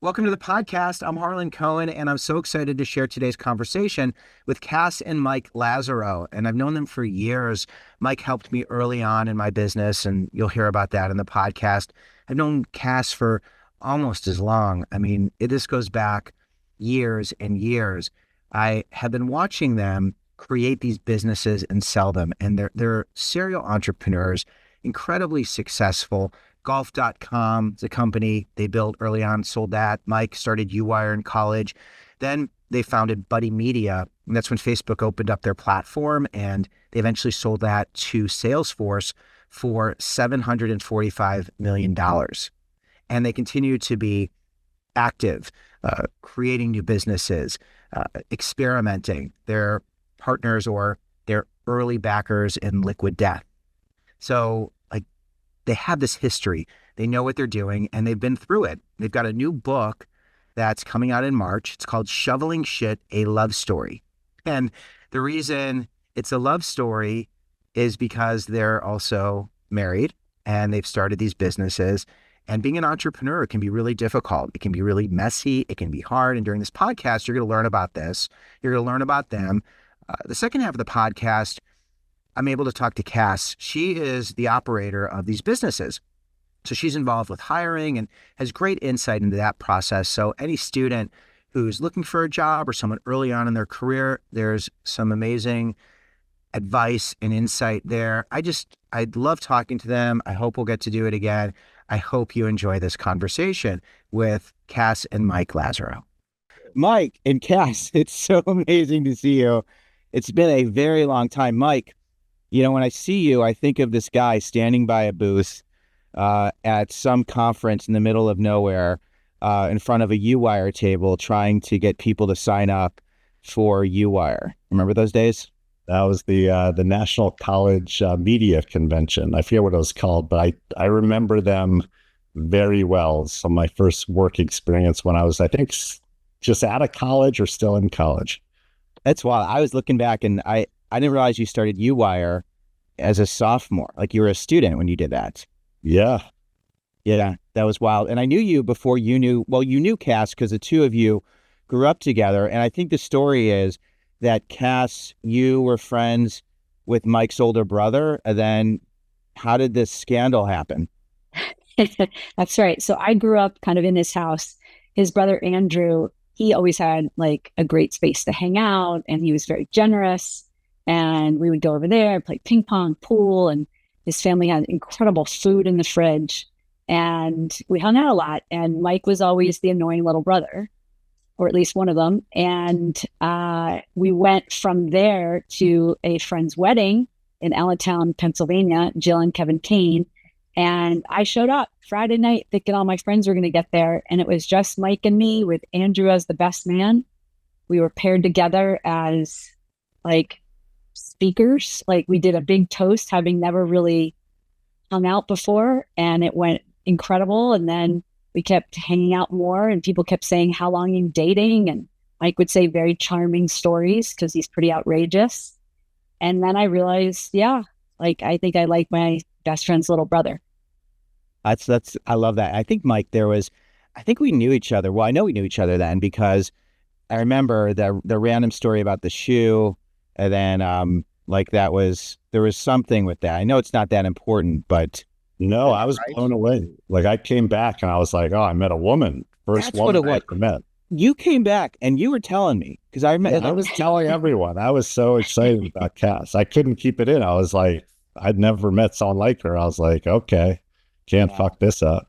Welcome to the podcast. I'm Harlan Cohen, and I'm so excited to share today's conversation with Kass&Mike Lazerow. And I've known them for years. Mike helped me early on in my business, and you'll hear about that in the podcast. I've known Kass for almost as long. This goes back years and years. I have been watching them create these businesses and sell them, and they're serial entrepreneurs, incredibly successful. Golf.com is a company they built early on, sold that. Mike started UWire in college. Then they founded Buddy Media, and that's when Facebook opened up their platform, and they eventually sold that to Salesforce for $745 million. And they continue to be active, creating new businesses, experimenting. They're partners or they're early backers in liquid death. So they have this history. They know what they're doing, and they've been through it. They've got a new book that's coming out in March. It's called Shoveling Shit, A Love Story. And the reason it's a love story is because they're also married and they've started these businesses. And being an entrepreneur can be really difficult. It can be really messy. It can be hard. And during this podcast, you're going to learn about this. You're going to learn about them. The second half of the podcast, I'm able to talk to Kass. She is the operator of these businesses. So she's involved with hiring and has great insight into that process. So any student who's looking for a job or someone early on in their career, there's some amazing advice and insight there. I love talking to them. I hope we'll get to do it again. I hope you enjoy this conversation with Kass&Mike Lazerow. Mike and Kass, it's so amazing to see you. It's been a very long time. Mike, when I see you, I think of this guy standing by a booth at some conference in the middle of nowhere in front of a UWire table trying to get people to sign up for UWire. Remember those days? That was the National College Media Convention. I forget what it was called, but I remember them very well. So my first work experience when I was, I think, just out of college or still in college. That's wild. I was looking back and I didn't realize you started UWire as a sophomore. Like you were a student when you did that. Yeah. Yeah, that was wild. And I knew you before you knew Kass because the two of you grew up together. And I think the story is that Kass, you were friends with Mike's older brother. And then how did this scandal happen? That's right. So I grew up kind of in his house. His brother, Andrew, he always had like a great space to hang out and he was very generous. And we would go over there and play ping pong, pool, and his family had incredible food in the fridge. And we hung out a lot. And Mike was always the annoying little brother, or at least one of them. And we went from there to a friend's wedding in Allentown, Pennsylvania, Jill and Kevin Kane. And I showed up Friday night thinking all my friends were going to get there. And it was just Mike and me with Andrew as the best man. We were paired together as speakers. We did a big toast, having never really hung out before, and it went incredible. And then we kept hanging out more and people kept saying, how long are you dating? And Mike would say very charming stories because he's pretty outrageous. And then I realized, I think I like my best friend's little brother. I love that. I think Mike, I think we knew each other. Well, I know we knew each other then because I remember the random story about the shoe. And then, there was something with that. I know it's not that important, but. No, I was blown away. I came back and I was like, oh, I met a woman. First woman I ever met. You came back and you were telling me, because I remember. I was telling everyone. I was so excited about Kass. I couldn't keep it in. I was like, I'd never met someone like her. I was like, okay, can't fuck this up.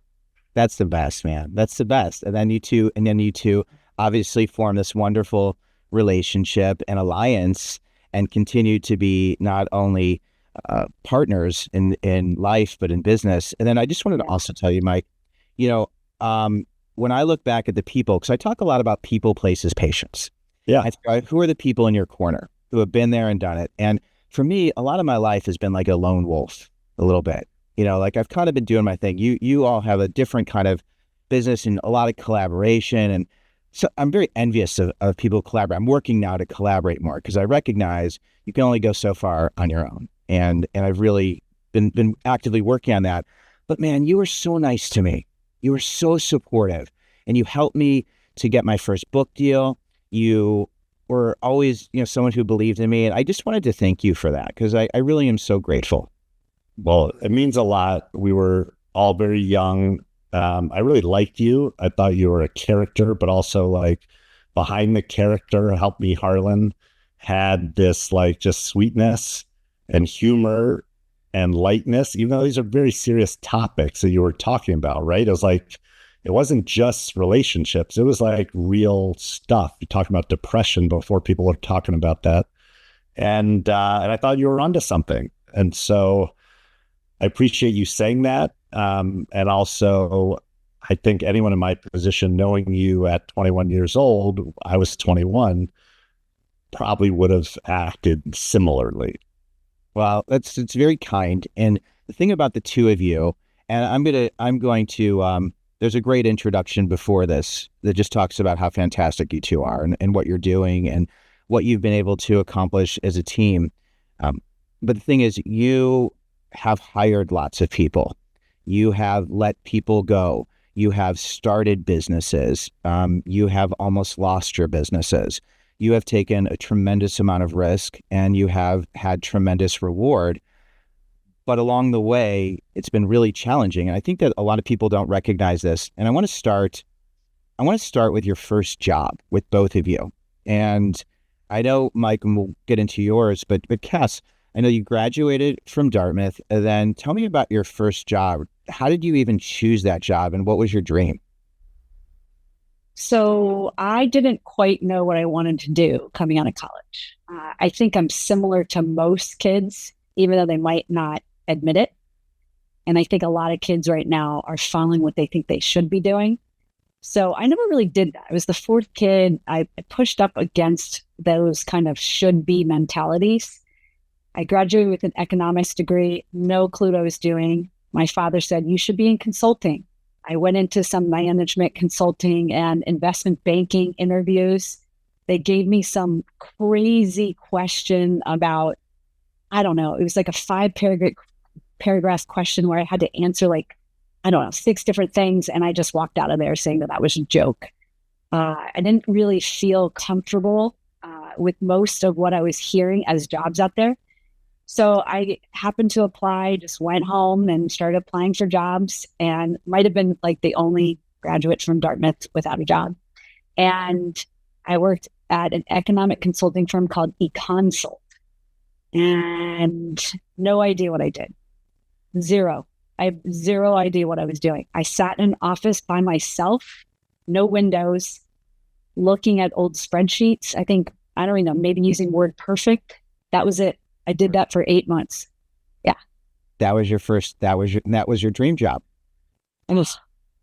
That's the best, man. That's the best. And then you two obviously form this wonderful relationship and alliance and continue to be not only partners in life, but in business. And then I just wanted to also tell you, Mike, when I look back at the people, because I talk a lot about people, places, patience. Yeah. Who are the people in your corner who have been there and done it? And for me, a lot of my life has been like a lone wolf a little bit. I've kind of been doing my thing. You all have a different kind of business and a lot of collaboration. And so I'm very envious of people who collaborate. I'm working now to collaborate more because I recognize you can only go so far on your own. And I've really been actively working on that. But man, you were so nice to me. You were so supportive. and you helped me to get my first book deal. You were always, someone who believed in me. And I just wanted to thank you for that, because I really am so grateful. Well, it means a lot. We were all very young. I really liked you. I thought you were a character, but also like behind the character, Help Me Harlan had this like just sweetness and humor and lightness, even though these are very serious topics that you were talking about, right? It was like, it wasn't just relationships. It was like real stuff. You're talking about depression before people were talking about that. And I thought you were onto something. And so I appreciate you saying that. And also, I think anyone in my position, knowing you at 21 years old, I was 21, probably would have acted similarly. Well, it's very kind. And the thing about the two of you, and I'm going to, there's a great introduction before this that just talks about how fantastic you two are, and what you're doing and what you've been able to accomplish as a team. But the thing is, you have hired lots of people. You have let people go. You have started businesses. You have almost lost your businesses. You have taken a tremendous amount of risk, and you have had tremendous reward. But along the way, it's been really challenging. And I think that a lot of people don't recognize this. And I want to start with your first job with both of you. And I know, Mike, and we'll get into yours, but Kass, I know you graduated from Dartmouth. And then tell me about your first job. How did you even choose that job, and what was your dream? So I didn't quite know what I wanted to do coming out of college. I think I'm similar to most kids, even though they might not admit it. And I think a lot of kids right now are following what they think they should be doing. So I never really did that. I was the fourth kid. I pushed up against those kind of should be mentalities. I graduated with an economics degree, no clue what I was doing. My father said, you should be in consulting. I went into some management consulting and investment banking interviews. They gave me some crazy question about, I don't know, it was like a 5-paragraph question where I had to answer 6 different things. And I just walked out of there saying that was a joke. I didn't really feel comfortable with most of what I was hearing as jobs out there. So I happened to apply, just went home and started applying for jobs, and might have been like the only graduate from Dartmouth without a job. And I worked at an economic consulting firm called eConsult, and no idea what I did. Zero. I have zero idea what I was doing. I sat in an office by myself, no windows, looking at old spreadsheets. I don't even know, maybe using Word Perfect. That was it. I did that for 8 months. Yeah. That was your dream job.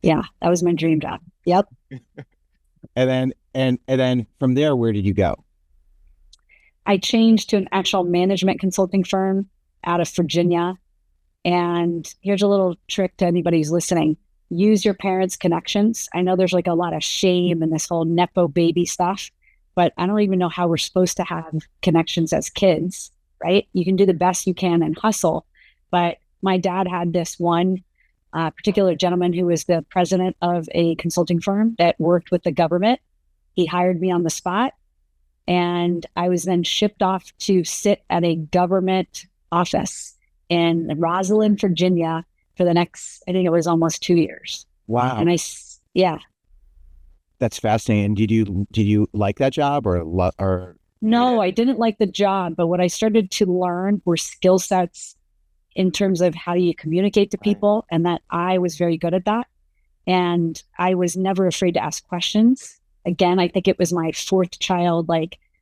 Yeah, that was my dream job. Yep. And then from there, where did you go? I changed to an actual management consulting firm out of Virginia. And here's a little trick to anybody who's listening. Use your parents' connections. I know there's like a lot of shame in this whole Nepo baby stuff, but I don't even know how we're supposed to have connections as kids. Right? You can do the best you can and hustle. But my dad had this one particular gentleman who was the president of a consulting firm that worked with the government. He hired me on the spot, and I was then shipped off to sit at a government office in Rosalind, Virginia for the next, I think it was almost 2 years. Wow. And yeah. That's fascinating. And did you like that job or? No, I didn't like the job, but what I started to learn were skill sets in terms of how you communicate to people, and that I was very good at that. And I was never afraid to ask questions. Again, I think it was my fourth child,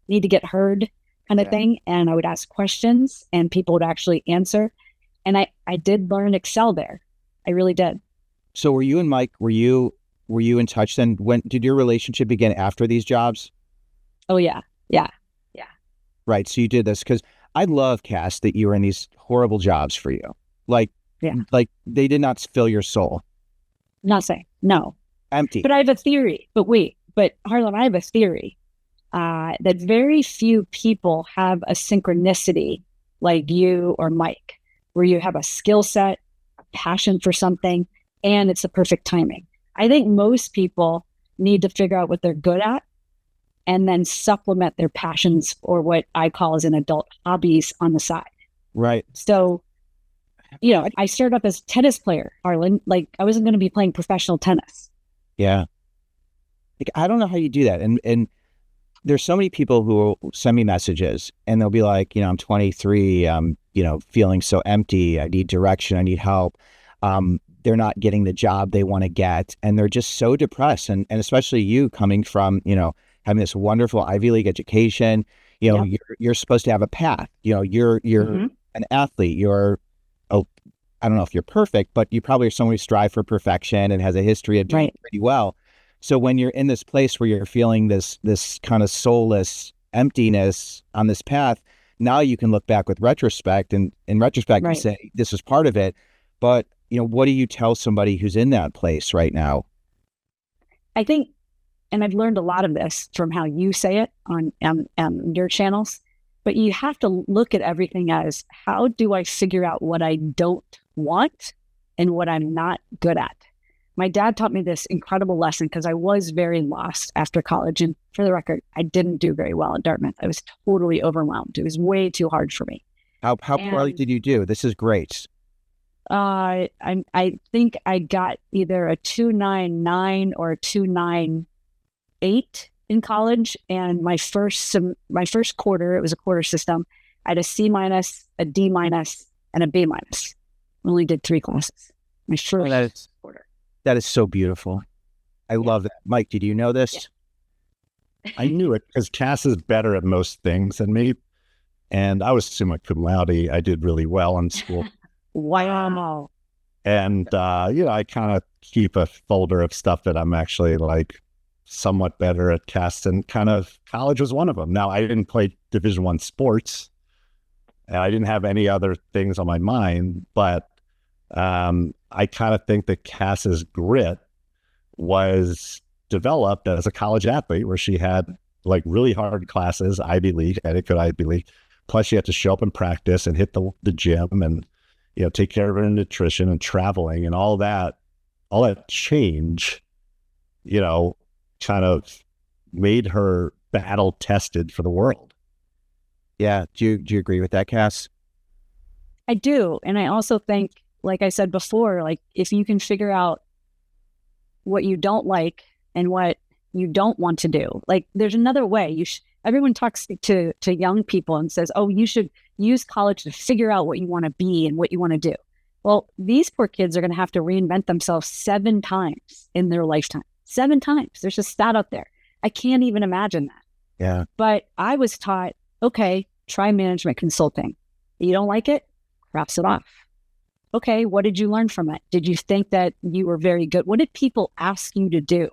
need to get heard kind of thing. And I would ask questions and people would actually answer. And I did learn Excel there. I really did. So were you and Mike, were you in touch then? When did your relationship begin after these jobs? Oh, yeah. Yeah. Right. So you did this because I love, Kass, that you were in these horrible jobs for you. Like they did not fill your soul. Nothing. No. Empty. But I have a theory. But Harlan, I have a theory that very few people have a synchronicity like you or Mike, where you have a skill set, a passion for something, and it's the perfect timing. I think most people need to figure out what they're good at and then supplement their passions or what I call as an adult hobbies on the side. Right. So, I started up as a tennis player, Harlan. Like, I wasn't going to be playing professional tennis. Yeah. Like, I don't know how you do that. And there's so many people who will send me messages and they'll be like, I'm 23, I'm, feeling so empty. I need direction. I need help. They're not getting the job they want to get. And they're just so depressed. And especially you coming from, having this wonderful Ivy League education, Yep. you're supposed to have a path. You're an athlete. I don't know if you're perfect, but you probably are someone who strive for perfection and has a history of doing pretty well. So when you're in this place where you're feeling this kind of soulless emptiness on this path, now you can look back with retrospect and in retrospect and say, this is part of it. But, what do you tell somebody who's in that place right now? I think, and I've learned a lot of this from how you say it on your channels, but you have to look at everything as, how do I figure out what I don't want and what I'm not good at? My dad taught me this incredible lesson because I was very lost after college. And for the record, I didn't do very well at Dartmouth. I was totally overwhelmed. It was way too hard for me. How poorly did you do? This is great. I think I got either a 2.99 or a 2.98 in college. And my first quarter, it was a quarter system, I had a C-, a D-, and a B-. I only did 3 classes. My first quarter. That is so beautiful. I love that. Mike, did you know this? Yeah. I knew it because Kass is better at most things than me. And I was summa cum laude. I did really well in school. Wow. And, I kind of keep a folder of stuff that I'm actually like somewhat better at. Kass, and kind of college was one of them. Now, I didn't play Division I sports and I didn't have any other things on my mind, but I kind of think that Kass's grit was developed as a college athlete, where she had like really hard classes, Ivy League, etiquette Ivy League. Plus, she had to show up and practice and hit the gym and take care of her nutrition and traveling and all that change, kind of made her battle tested for the world. Yeah. Do you agree with that, Kass? I do. And I also think, like I said before, like, if you can figure out what you don't like and what you don't want to do, like, there's another way. Everyone talks to young people and says, oh, you should use college to figure out what you want to be and what you want to do. Well, these poor kids are going to have to reinvent themselves 7 times in their lifetime. 7 times. There's a stat out there. I can't even imagine that. Yeah. But I was taught, okay, try management consulting. You don't like it? Cross it off. Okay, what did you learn from it? Did you think that you were very good? What did people ask you to do?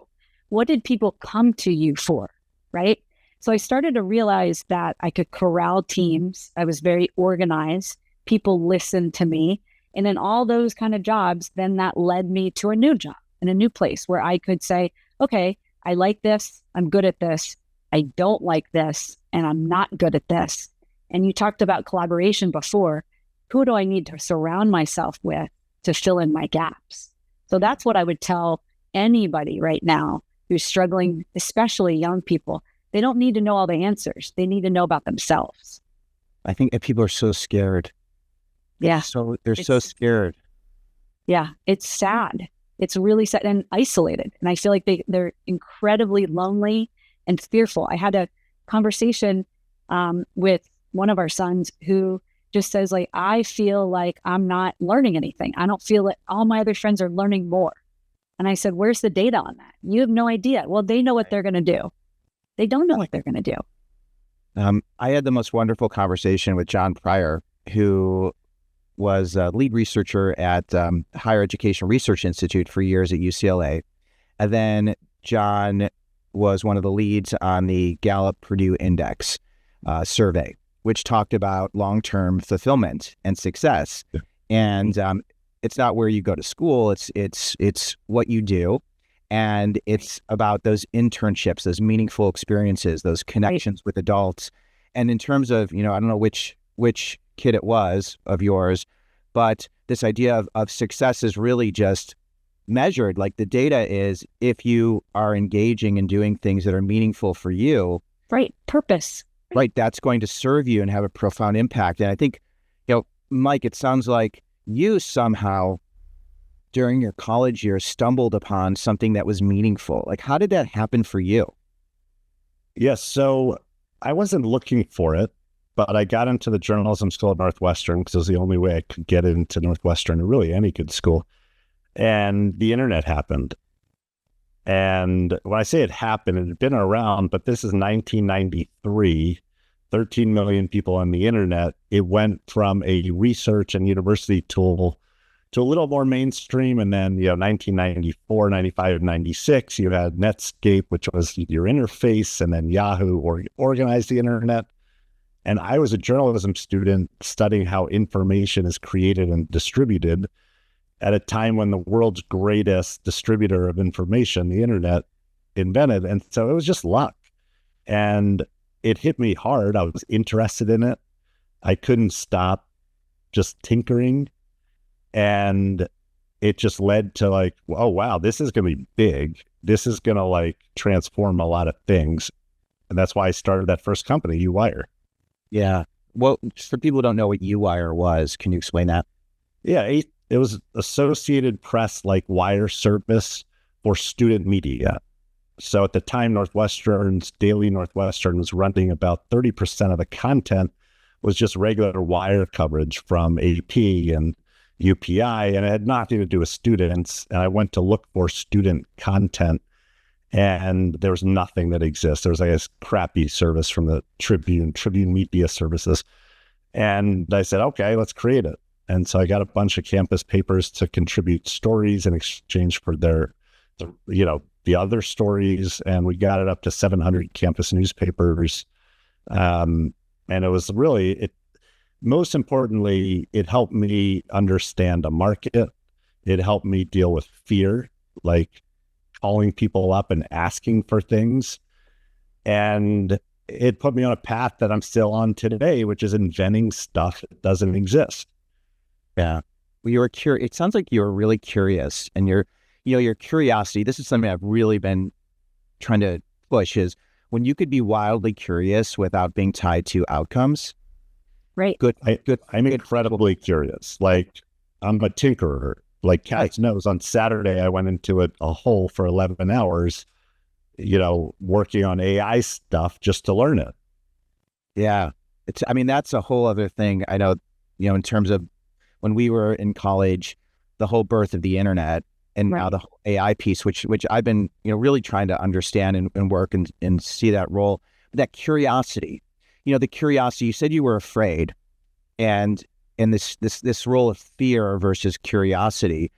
What did people come to you for, right? So I started to realize that I could corral teams. I was very organized. People listened to me. And in all those kind of jobs, then that led me to a new job in a new place where I could say, okay, I like this. I'm good at this. I don't like this. And I'm not good at this. And you talked about collaboration before. Who do I need to surround myself with to fill in my gaps? So that's what I would tell anybody right now who's struggling, especially young people. They don't need to know all the answers. They need to know about themselves. I think people are so scared. Yeah. So they're so scared. Yeah. It's sad. It's really sad and isolated. And I feel like they're incredibly lonely and fearful. I had a conversation with one of our sons who just says, like, I feel like I'm not learning anything. I don't feel that all my other friends are learning more. And I said, where's the data on that? You have no idea. Well, they know what they're going to do. They don't know what they're going to do. I had the most wonderful conversation with John Pryor, who was a lead researcher at Higher Education Research Institute for years at UCLA. And then John was one of the leads on the Gallup Purdue Index survey, which talked about long-term fulfillment and success. Yeah. And it's not where you go to school, it's what you do. And it's about those internships, those meaningful experiences, those connections with adults. And in terms of, I don't know which kid it was of yours, but this idea of success is really just measured. Like the data is if you are engaging and doing things that are meaningful for you, Right. Purpose. right, that's going to serve you and have a profound impact. And I think, Mike, it sounds like you somehow during your college years stumbled upon something that was meaningful. Like, how did that happen for you? Yes. So I wasn't looking for it, but I got into the journalism school at Northwestern because it was the only way I could get into Northwestern or really any good school. And the internet happened. And when I say it happened, it had been around, but this is 1993, 13 million people on the internet. It went from a research and university tool to a little more mainstream. And then, 1994, 95, 96, you had Netscape, which was your interface, and then Yahoo organized the internet. And I was a journalism student studying how information is created and distributed at a time when the world's greatest distributor of information, the internet, invented. And so it was just luck. And it hit me hard. I was interested in it. I couldn't stop just tinkering. And it just led to like, oh, wow, this is going to be big. This is going to like transform a lot of things. And that's why I started that first company, UWire. Yeah. Well, for people who don't know what UWire was, can you explain that? Yeah, it was Associated Press like wire service for student media. So at the time, Daily Northwestern was running about 30% of the content was just regular wire coverage from AP and UPI, and it had nothing to do with students. And I went to look for student content, and there was nothing that exists. There was like this crappy service from the Tribune Media Services. And I said, okay, let's create it. And so I got a bunch of campus papers to contribute stories in exchange for the other stories. And we got it up to 700 campus newspapers. And it was really, most importantly, it helped me understand a market. It helped me deal with fear, like calling people up and asking for things. And it put me on a path that I'm still on today, which is inventing stuff that doesn't exist. Yeah. Well, you were curious. It sounds like you were really curious, and your curiosity, this is something I've really been trying to push, is when you could be wildly curious without being tied to outcomes. Right. I'm incredibly curious. Like I'm a tinkerer. Like Kass knows, on Saturday, I went into a hole for 11 hours, working on AI stuff just to learn it. Yeah. That's a whole other thing. I know, in terms of when we were in college, the whole birth of the internet, and now the whole AI piece, which I've been, really trying to understand and work and see that role. But that curiosity, the curiosity, you said you were afraid, and this role of fear versus curiosity.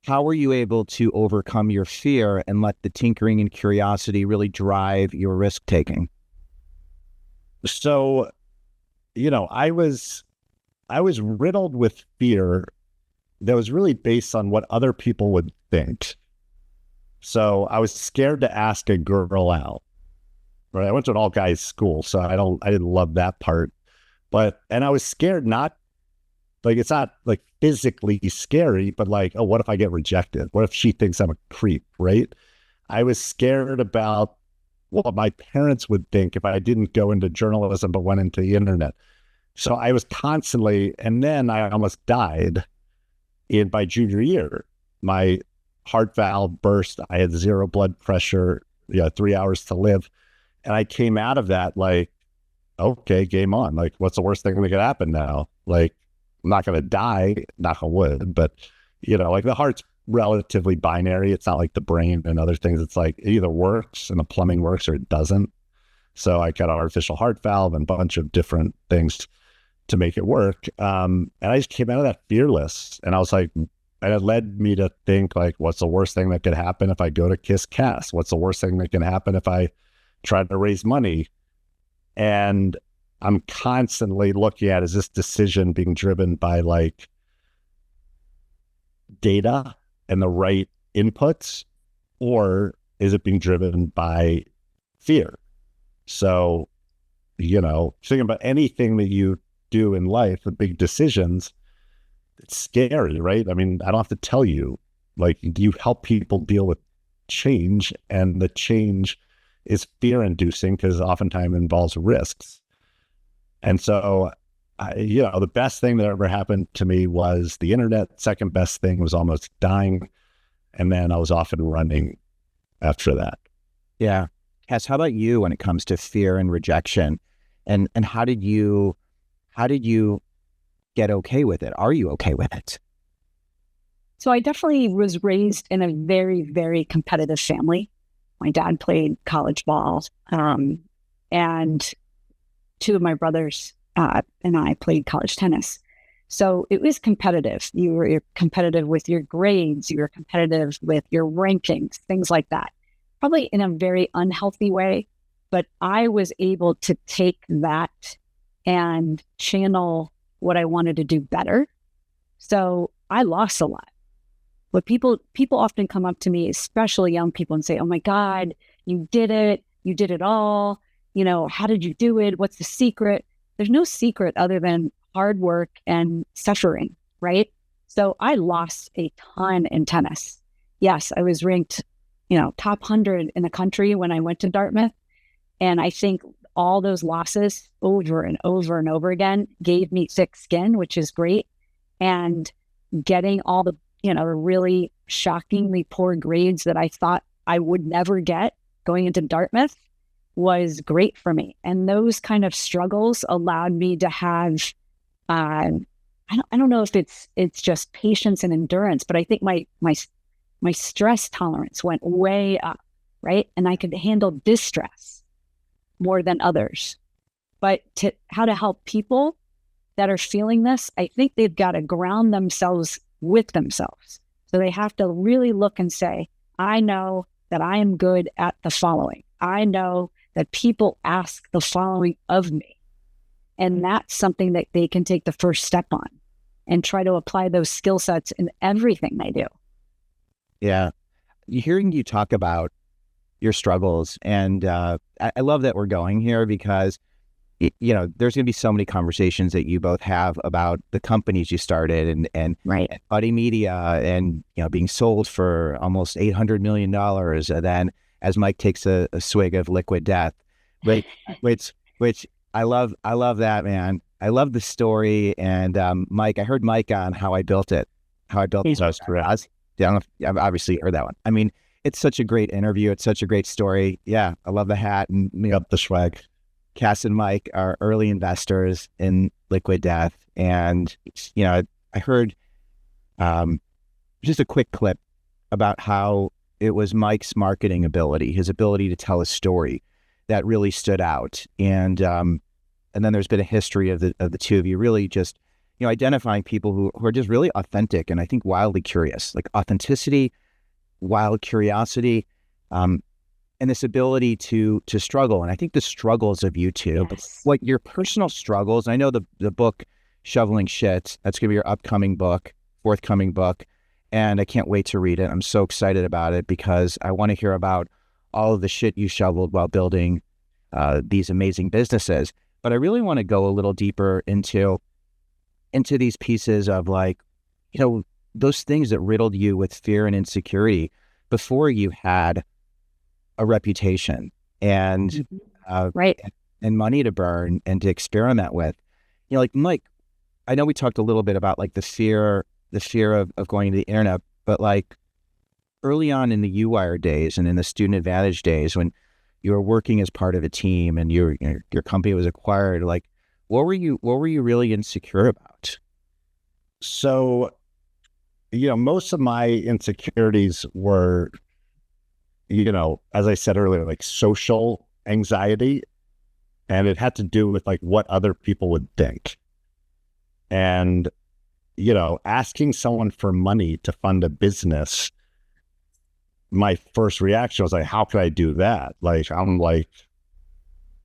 How were you able to overcome your fear and let the tinkering and curiosity really drive your risk taking? So, I was riddled with fear that was really based on what other people would think. So I was scared to ask a girl out. Right? I went to an all guys school, so I didn't love that part. And I was scared, not like, it's not like physically scary, but like, oh, what if I get rejected? What if she thinks I'm a creep? Right? I was scared about what my parents would think if I didn't go into journalism but went into the internet. So I was constantly, and then I almost died in my junior year. My heart valve burst. I had 0 blood pressure, 3 hours to live. And I came out of that like, okay, game on. Like, what's the worst thing that could happen now? Like, I'm not going to die, knock on wood, but, like the heart's relatively binary. It's not like the brain and other things. It's like it either works and the plumbing works or it doesn't. So I got an artificial heart valve and a bunch of different things to make it work. And I just came out of that fearless. And I was like, and it led me to think like, what's the worst thing that could happen if I go to kiss Kass? What's the worst thing that can happen if I try to raise money? And I'm constantly looking at, is this decision being driven by like data and the right inputs, or is it being driven by fear? So, thinking about anything that you do in life, the big decisions, it's scary, right? I mean, I don't have to tell you, Like, you help people deal with change, and the change is fear inducing because oftentimes involves risks. And so, the best thing that ever happened to me was the internet. Second best thing was almost dying. And then I was off and running after that. Yeah. Cass, how about you when it comes to fear and rejection? And how did you get okay with it? Are you okay with it? So I definitely was raised in a very, very competitive family. My dad played college ball, and two of my brothers and I played college tennis. So it was competitive. You're competitive with your grades, you were competitive with your rankings, things like that. Probably in a very unhealthy way, but I was able to take that and channel what I wanted to do better. So I lost a lot. But people often come up to me, especially young people, and say, "Oh my God, you did it! You did it all! How did you do it? What's the secret?" There's no secret other than hard work and suffering, right? So I lost a ton in tennis. Yes, I was ranked, top 100 in the country when I went to Dartmouth. And I think all those losses over and over and over again gave me thick skin, which is great. And getting all the, really shockingly poor grades that I thought I would never get going into Dartmouth was great for me. And those kind of struggles allowed me to have, I don't know if it's just patience and endurance, but I think my stress tolerance went way up, right? And I could handle distress more than others. But how to help people that are feeling this, I think they've got to ground themselves with themselves. So they have to really look and say, I know that I am good at the following. I know that people ask the following of me. And that's something that they can take the first step on and try to apply those skill sets in everything they do. Yeah. Hearing you talk about your struggles, and I love that we're going here because, there's going to be so many conversations that you both have about the companies you started and Right. and Buddy Media and, being sold for almost $800 million. And then as Mike takes a swig of liquid death, which I love that, man. I love the story. And Mike, I heard Mike on how I built it. That's correct. Yeah, I don't know if I've obviously heard that one. I mean, it's such a great interview. It's such a great story. Yeah, I love the hat. And Got the swag. Kass&mike are early investors in Liquid Death. And, I heard just a quick clip about how it was Mike's marketing ability, his ability to tell a story that really stood out. And then there's been a history of the two of you really just, identifying people who are just really authentic and I think wildly curious, like authenticity, wild curiosity, and this ability to struggle. And I think the struggles of you two, Yes. what your personal struggles, I know the book Shoveling Shit, that's going to be your upcoming book, forthcoming book. And I can't wait to read it. I'm so excited about it because I want to hear about all of the shit you shoveled while building these amazing businesses. But I really want to go a little deeper into these pieces of those things that riddled you with fear and insecurity before you had a reputation and Right. and money to burn and to experiment with. Like Mike, I know we talked a little bit about the fear of going to the internet, but early on in the UWire days and in the Student Advantage days when you were working as part of a team and your company was acquired, what were you really insecure about? So, most of my insecurities were, as I said earlier, social anxiety, and it had to do with what other people would think. And, asking someone for money to fund a business, my first reaction was how could I do that?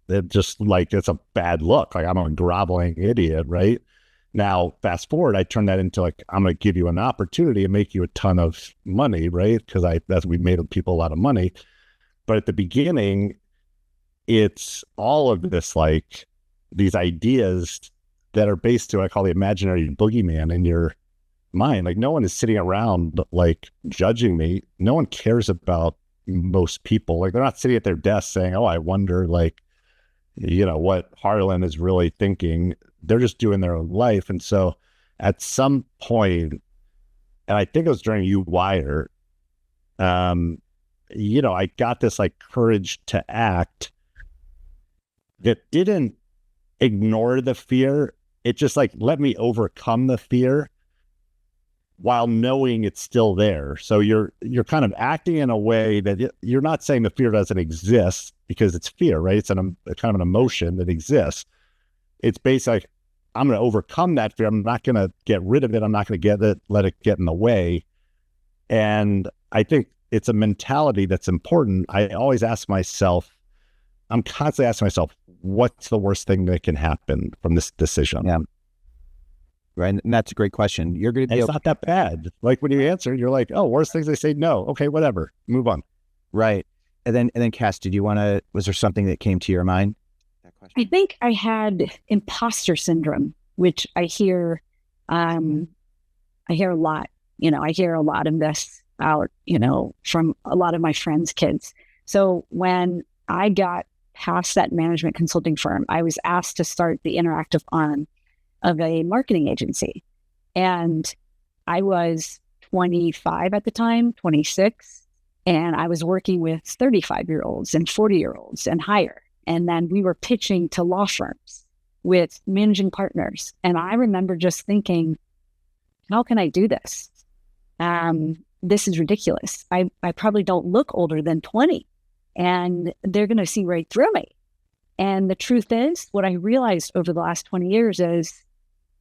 It's a bad look. I'm a groveling idiot, right? Now, fast forward, I turned that into I'm going to give you an opportunity and make you a ton of money, right? Because we made people a lot of money. But at the beginning, it's all of this, these ideas that are based to, I call the imaginary boogeyman in your mind. Like, no one is sitting around like judging me. No one cares about most people. Like, they're not sitting at their desk saying, oh, I wonder, like, what Harlan is really thinking. They're just doing their own life. And so at some point, and I think it was during U-Wire, I got this like courage to act that didn't ignore the fear. It just like let me overcome the fear while knowing it's still there. So you're kind of acting in a way that you're not saying the fear doesn't exist, because it's fear, right? It's a kind of an emotion that exists. It's basically like, I'm going to overcome that fear. I'm not going to get rid of it. I'm not going to let it get in the way. And I think it's a mentality that's important. I always ask myself, I'm constantly asking myself, what's the worst thing that can happen from this decision? Yeah. Right. And that's a great question. You're going to be It's not that bad. Like when you answer, you're like, oh, worst things, they say no. Okay, whatever. Move on. Right. And then Kass, was there something that came to your mind? That question? I think I had imposter syndrome, which I hear a lot. I hear a lot of this out, from a lot of my friends' kids. So when I got past that management consulting firm, I was asked to start the interactive arm of a marketing agency. And I was 25 at the time, 26. And I was working with 35-year-olds and 40-year-olds and higher. And then we were pitching to law firms with managing partners. And I remember just thinking, how can I do this? This is ridiculous. I probably don't look older than 20, and they're going to see right through me. And the truth is, what I realized over the last 20 years is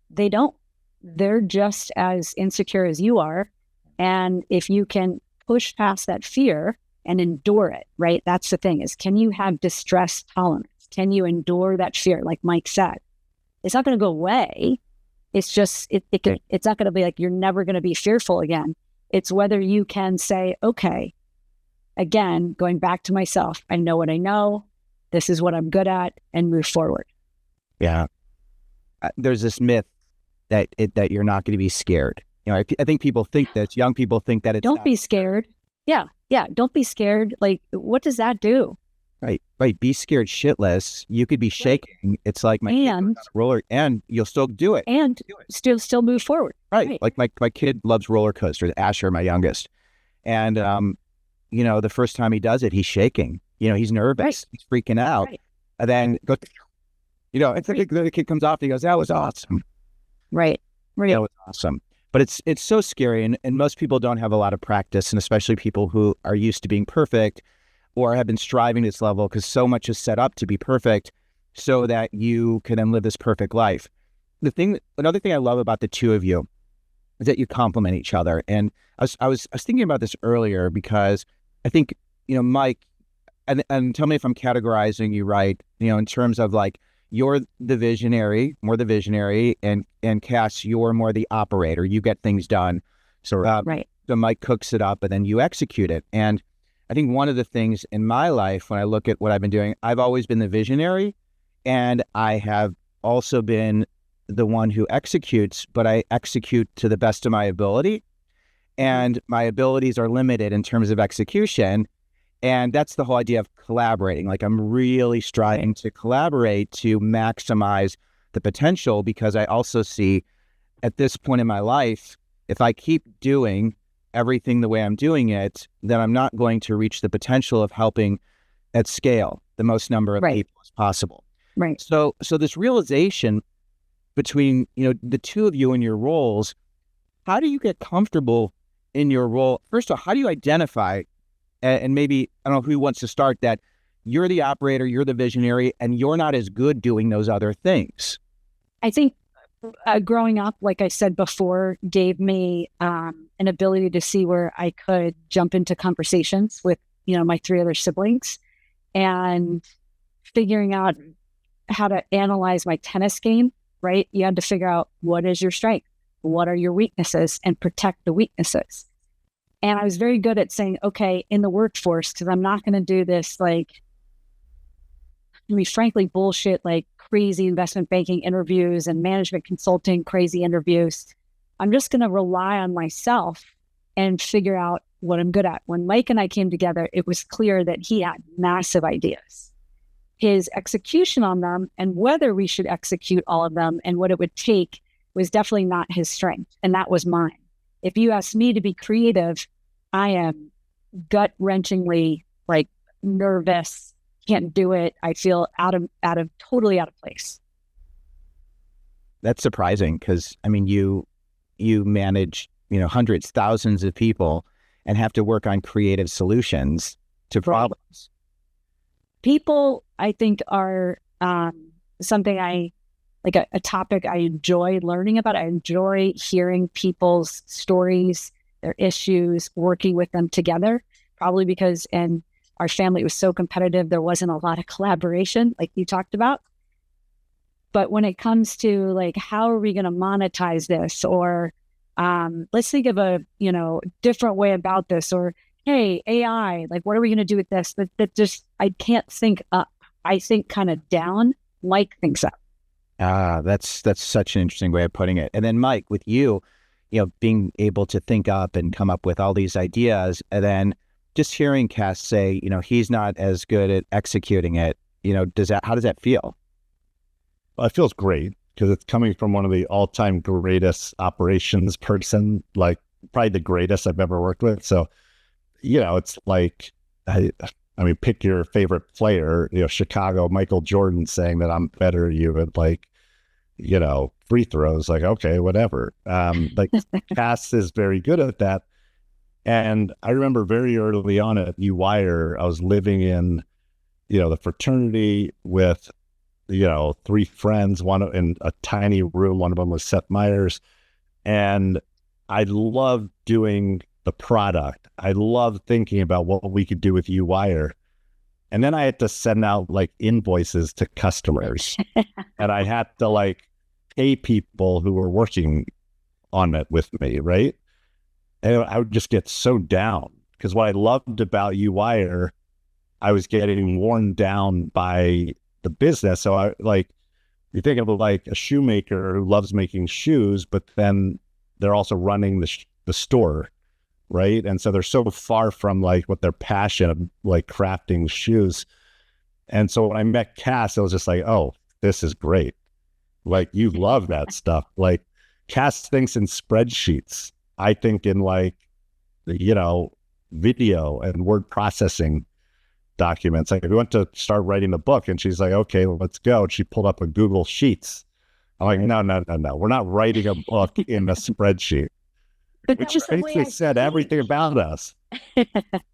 they don't. They're just as insecure as you are. And if you can push past that fear and endure it, right? That's the thing, is can you have distress tolerance? Can you endure that fear? Like Mike said, it's not going to go away. It's just, it's not going to be like, you're never going to be fearful again. It's whether you can say, okay, again, going back to myself, I know what I know. This is what I'm good at, and move forward. Yeah. There's this myth that you're not going to be scared. I think people think that, young people think that it's Don't be scared. Yeah. Don't be scared. Like, what does that do? Right. Be scared shitless. You could be shaking. It's like my kid goes on a roller, and you'll still do it. And still move forward. Right. Like my kid loves roller coasters, Asher, my youngest. And, the first time he does it, he's shaking. He's nervous. Right. He's freaking out. Right. And then it's like the kid comes off and he goes, that was awesome. Right. That was awesome. But it's so scary. And most people don't have a lot of practice, and especially people who are used to being perfect or have been striving to this level, because so much is set up to be perfect so that you can then live this perfect life. Another thing I love about the two of you is that you complement each other. And I was thinking about this earlier, because I think, Mike, and tell me if I'm categorizing you right, in terms of like, you're more the visionary, and Kass, you're more the operator. You get things done. So, right. So Mike cooks it up and then you execute it. And I think one of the things in my life, when I look at what I've been doing, I've always been the visionary, and I have also been the one who executes, but I execute to the best of my ability. And my abilities are limited in terms of execution. And that's the whole idea of collaborating. Like, I'm really striving to collaborate to maximize the potential, because I also see at this point in my life, if I keep doing everything the way I'm doing it, then I'm not going to reach the potential of helping at scale the most number of people as possible. Right. So this realization between, the two of you in your roles, how do you get comfortable in your role? First of all, how do you identify, and maybe, I don't know who wants to start, that you're the operator, you're the visionary, and you're not as good doing those other things? I think growing up, like I said before, gave me an ability to see where I could jump into conversations with, my three other siblings, and figuring out how to analyze my tennis game, right? You had to figure out, what is your strength? What are your weaknesses? And protect the weaknesses. And I was very good at saying, okay, in the workforce, because I'm not going to do this, frankly, bullshit, like crazy investment banking interviews and management consulting, crazy interviews. I'm just going to rely on myself and figure out what I'm good at. When Mike and I came together, it was clear that he had massive ideas. His execution on them and whether we should execute all of them and what it would take was definitely not his strength. And that was mine. If you ask me to be creative, I am gut-wrenchingly like nervous, can't do it. I feel totally out of place. That's surprising because, I mean, you manage, hundreds, thousands of people and have to work on creative solutions to problems. People, I think, are something a topic I enjoy learning about. I enjoy hearing people's stories, their issues, working with them together, probably because in our family, it was so competitive. There wasn't a lot of collaboration like you talked about. But when it comes to like, how are we going to monetize this? Or let's think of a, different way about this. Or, hey, AI, like, what are we going to do with this? That just, I can't think up. I think kind of down. Mike thinks up. That's such an interesting way of putting it. And then Mike, with you, being able to think up and come up with all these ideas, and then just hearing Kass say, he's not as good at executing it, how does that feel? Well, it feels great because it's coming from one of the all-time greatest operations person, like probably the greatest I've ever worked with. So, it's like, I mean, pick your favorite player, Chicago, Michael Jordan saying that I'm better than you at like, free throws, like, okay, whatever. Like Kass is very good at that. And I remember very early on at UWire, I was living in, the fraternity with, 3 friends, one in a tiny room. One of them was Seth Meyers. And I loved doing the product. I loved thinking about what we could do with UWire. And then I had to send out like invoices to customers and I had to like pay people who were working on it with me. Right. And I would just get so down because what I loved about UWire, I was getting worn down by the business. So I like, you think of like a shoemaker who loves making shoes, but then they're also running the store. Right. And so they're so far from like what their passion of like crafting shoes. And so when I met Kass, I was just like, oh, this is great. Like, you love that stuff. Like, Kass thinks in spreadsheets. I think in like, video and word processing documents. Like, we went to start writing the book and she's like, okay, well, let's go. And she pulled up a Google Sheets. I'm like, no. We're not writing a book in a spreadsheet. Which basically said everything about us.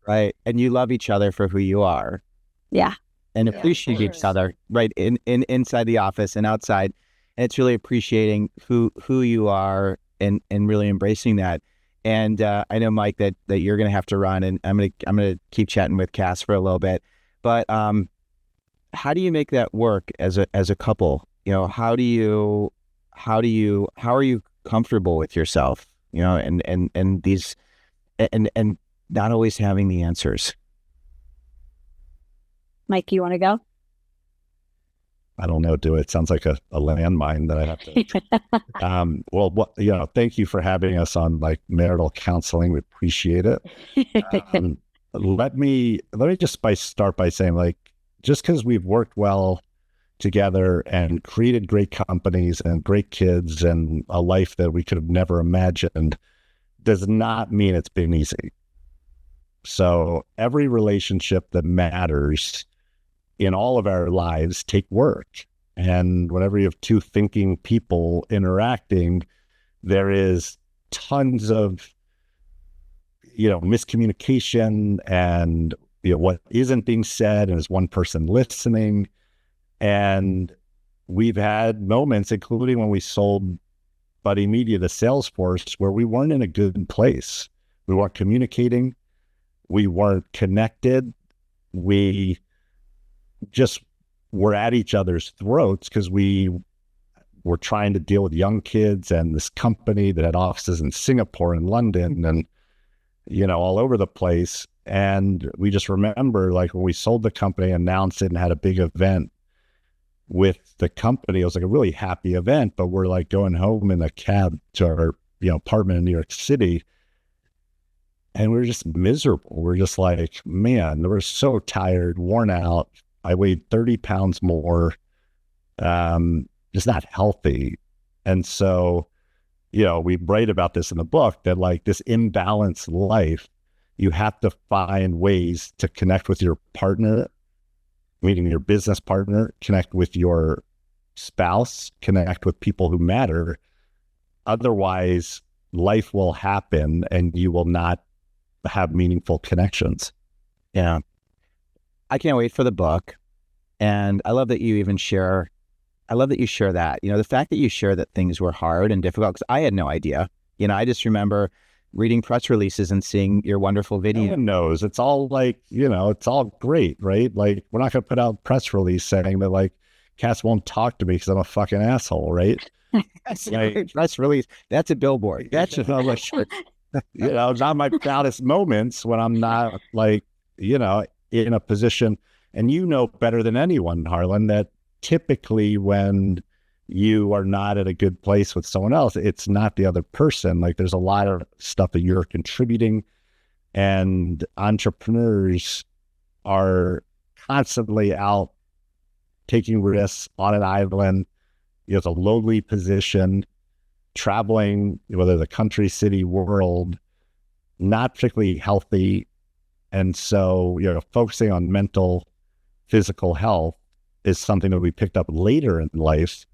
Right. And you love each other for who you are. Yeah. And appreciate each other, right, in inside the office and outside. And it's really appreciating who you are and really embracing that. And I know, Mike, that you're going to have to run, and I'm going to keep chatting with Kass for a little bit. But how do you make that work as a couple? How are you comfortable with yourself? And these, and not always having the answers. Mike, you want to go? I don't know. Do it. Sounds like a landmine that I have to. Well, thank you for having us on like marital counseling. We appreciate it. Let me just start by saying, like, just because we've worked well together and created great companies and great kids and a life that we could have never imagined does not mean it's been easy. So every relationship that matters in all of our lives take work. And whenever you have 2 thinking people interacting, there is tons of, miscommunication and, what isn't being said, and is one person listening. And we've had moments, including when we sold Buddy Media to Salesforce, where we weren't in a good place. We weren't communicating. We weren't connected. We just were at each other's throats because we were trying to deal with young kids and this company that had offices in Singapore and London and, all over the place. And we just remember, like, when we sold the company, announced it, and had a big event with the company. It was like a really happy event, but we're like going home in a cab to our apartment in New York City. And we were just miserable. We're just like, man, we're so tired, worn out. I weighed 30 pounds more, just not healthy. And so, we write about this in the book that like this imbalanced life, you have to find ways to connect with your partner, meaning your business partner, connect with your spouse, connect with people who matter. Otherwise, life will happen and you will not have meaningful connections. Yeah. I can't wait for the book. And I love that you share that, the fact that you share that things were hard and difficult, because I had no idea. I just remember reading press releases and seeing your wonderful video. No one knows. It's all like, it's all great, right? Like, we're not going to put out a press release saying that like Kass won't talk to me because I'm a fucking asshole, right? That's like, press release. That's a billboard. That's not my proudest moments when I'm not like, in a position. And better than anyone, Harlan, that typically when you are not at a good place with someone else, it's not the other person. Like, there's a lot of stuff that you're contributing, and entrepreneurs are constantly out taking risks on an island. It's a lonely position, traveling, whether the country, city, world, not particularly healthy. And so, focusing on mental, physical health is something that we picked up later in life,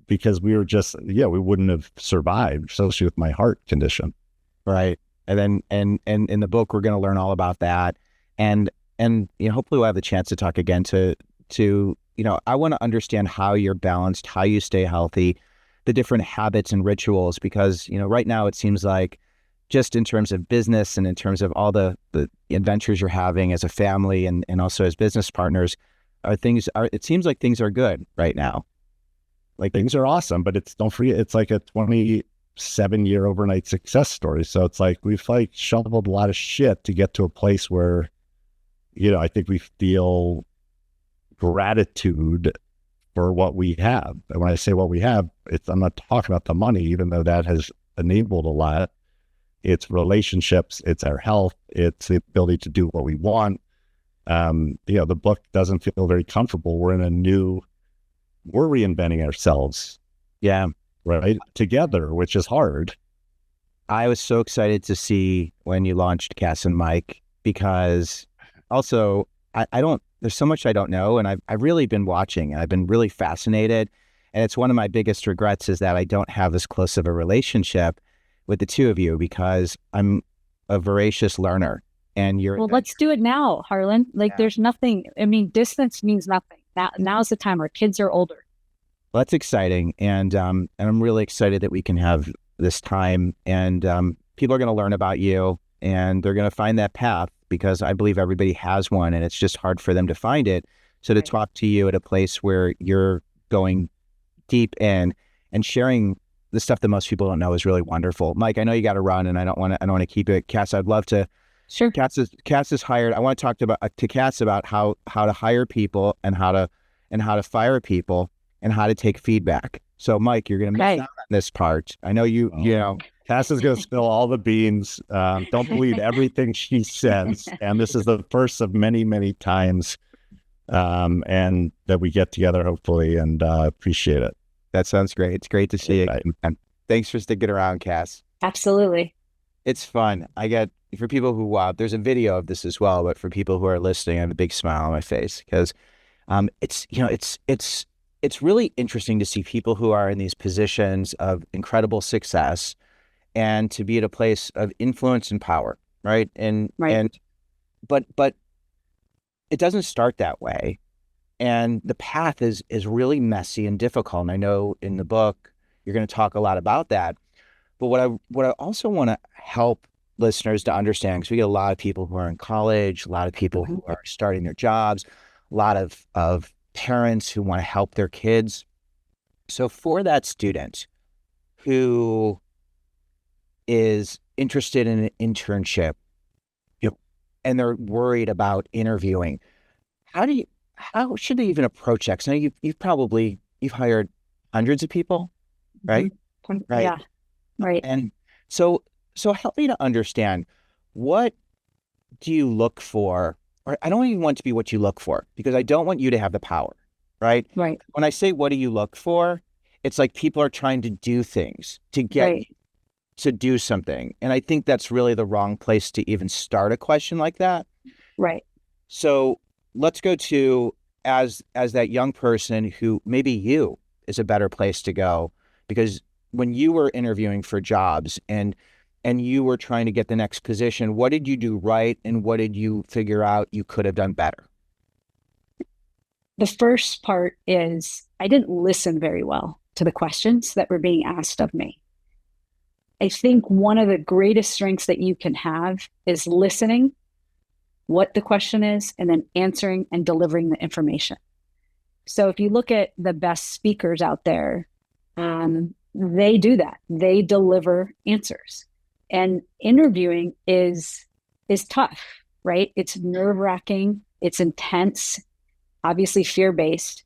because we were just, we wouldn't have survived, especially with my heart condition. Right. And then, and in the book, we're going to learn all about that. And hopefully we'll have the chance to talk again to, I want to understand how you're balanced, how you stay healthy, the different habits and rituals, because, right now it seems like, just in terms of business and in terms of all the adventures you're having as a family and also as business partners, it seems like things are good right now. Like, things are awesome, but don't forget, it's like a 27-year overnight success story. So it's like, we've like shoveled a lot of shit to get to a place where, I think we feel gratitude for what we have. And when I say what we have, I'm not talking about the money, even though that has enabled a lot. It's relationships, it's our health, it's the ability to do what we want. The book doesn't feel very comfortable. We're reinventing ourselves. Yeah. Right. Together, which is hard. I was so excited to see when you launched Kass&mike, because also there's so much I don't know. And I've really been watching, and I've been really fascinated. And it's one of my biggest regrets is that I don't have this close of a relationship with the two of you, because I'm a voracious learner, and you're. Well, let's do it now, Harlan. Like, there's nothing. I mean, distance means nothing. Now's the time. Our kids are older. Well, that's exciting, and I'm really excited that we can have this time, and people are going to learn about you, and they're going to find that path, because I believe everybody has one, and it's just hard for them to find it. So to talk to you at a place where you're going deep in and sharing the stuff that most people don't know is really wonderful. Mike, I know you got to run, and I don't want to keep it. Kass, I'd love to. Sure. Kass is hired. I want to talk to Kass about how to hire people and how to fire people and how to take feedback. So, Mike, you're going to miss out on this part. I know you know. Kass is going to spill all the beans. Don't believe everything she says. And this is the first of many, many times, and that we get together, hopefully, and appreciate it. That sounds great. It's great to see you. And thanks for sticking around, Kass. Absolutely. It's fun. For people who, there's a video of this as well, but for people who are listening, I have a big smile on my face, because it's really interesting to see people who are in these positions of incredible success and to be at a place of influence and power, right? But it doesn't start that way. And the path is really messy and difficult. And I know in the book, you're going to talk a lot about that. But what I also want to help listeners to understand, because we get a lot of people who are in college, a lot of people who are starting their jobs, a lot of parents who want to help their kids. So for that student who is interested in an internship, and they're worried about interviewing, how should they even approach that? 'Cause now you've hired hundreds of people, right? right? Yeah. Right. And so, so help me to understand, what do you look for? Or I don't even want it to be what you look for, because I don't want you to have the power, right? Right. When I say, what do you look for? It's like people are trying to do things to get you Right. to do something. And I think that's really the wrong place to even start a question like that. Right. So let's go to, as that young person who, maybe you is a better place to go, because when you were interviewing for jobs and you were trying to get the next position, what did you do right and what did you figure out you could have done better? The first part is I didn't listen very well to the questions that were being asked of me. I think one of the greatest strengths that you can have is listening what the question is and then answering and delivering the information. So if you look at the best speakers out there, they do that. They deliver answers. And interviewing is tough, right? It's nerve-wracking, it's intense, obviously fear-based.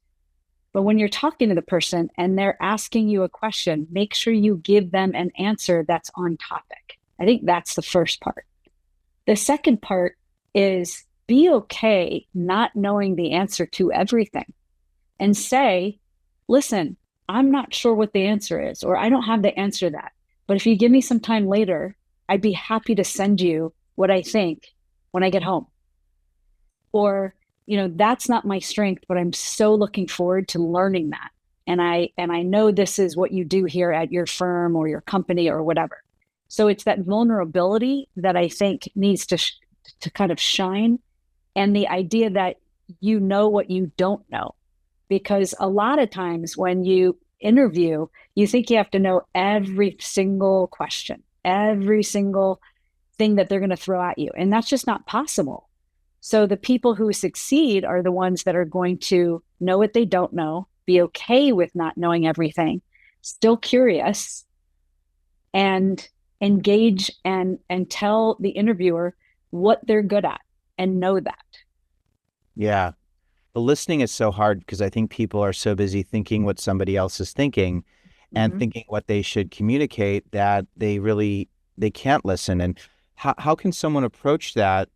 But when you're talking to the person and they're asking you a question, make sure you give them an answer that's on topic. I think that's the first part. The second part is be okay not knowing the answer to everything and say, listen, I'm not sure what the answer is, or I don't have the answer to that. But if you give me some time later, I'd be happy to send you what I think when I get home. Or, that's not my strength, but I'm so looking forward to learning that. And I know this is what you do here at your firm or your company or whatever. So it's that vulnerability that I think needs to kind of shine, and the idea that you know what you don't know. Because a lot of times when you interview, you think you have to know every single question, every single thing that they're going to throw at you. And that's just not possible. So the people who succeed are the ones that are going to know what they don't know, be okay with not knowing everything, still curious, and engage and tell the interviewer what they're good at and know that. Yeah. The listening is so hard because I think people are so busy thinking what somebody else is thinking and Mm-hmm. thinking what they should communicate, that they can't listen. And how can someone approach that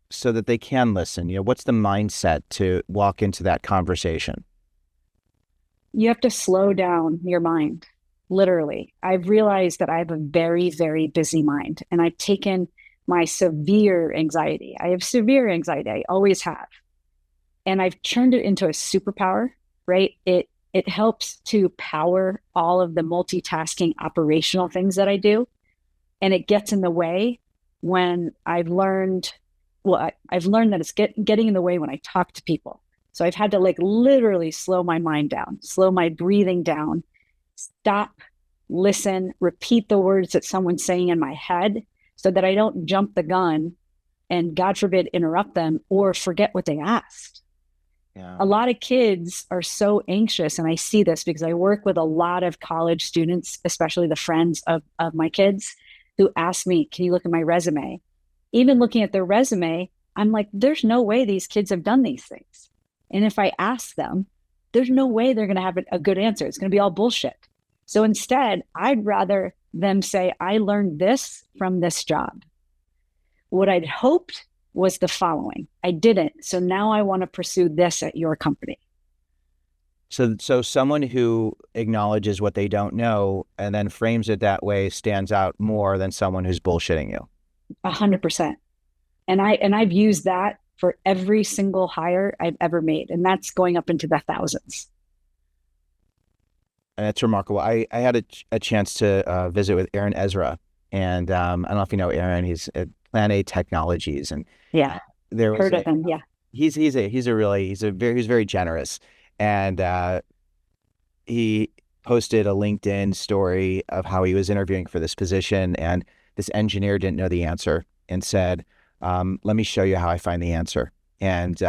so that they can listen? What's the mindset to walk into that conversation? You have to slow down your mind. Literally, I've realized that I have a very, very busy mind, and I've taken my severe anxiety. I have severe anxiety. I always have. And I've turned it into a superpower, right? It helps to power all of the multitasking operational things that I do. And it gets in the way when I've learned that it's getting in the way when I talk to people. So I've had to literally slow my mind down, slow my breathing down, stop, listen, repeat the words that someone's saying in my head so that I don't jump the gun and, God forbid, interrupt them or forget what they asked. Yeah. A lot of kids are so anxious, and I see this because I work with a lot of college students, especially the friends of my kids, who ask me, can you look at my resume? Even looking at their resume, I'm like, there's no way these kids have done these things. And if I ask them, there's no way they're going to have a good answer. It's going to be all bullshit. So instead, I'd rather them say, I learned this from this job. What I'd hoped was the following. I didn't. So now I want to pursue this at your company. So someone who acknowledges what they don't know and then frames it that way stands out more than someone who's bullshitting you. 100%. And I've used that for every single hire I've ever made. And that's going up into the thousands. And it's remarkable. I had a chance to visit with Aaron Ezra, and I don't know if you know Aaron. He's at Plan A Technologies, and Yeah. there was Heard of him. Yeah. he's very generous, and he posted a LinkedIn story of how he was interviewing for this position, and this engineer didn't know the answer and said, "Let me show you how I find the answer," and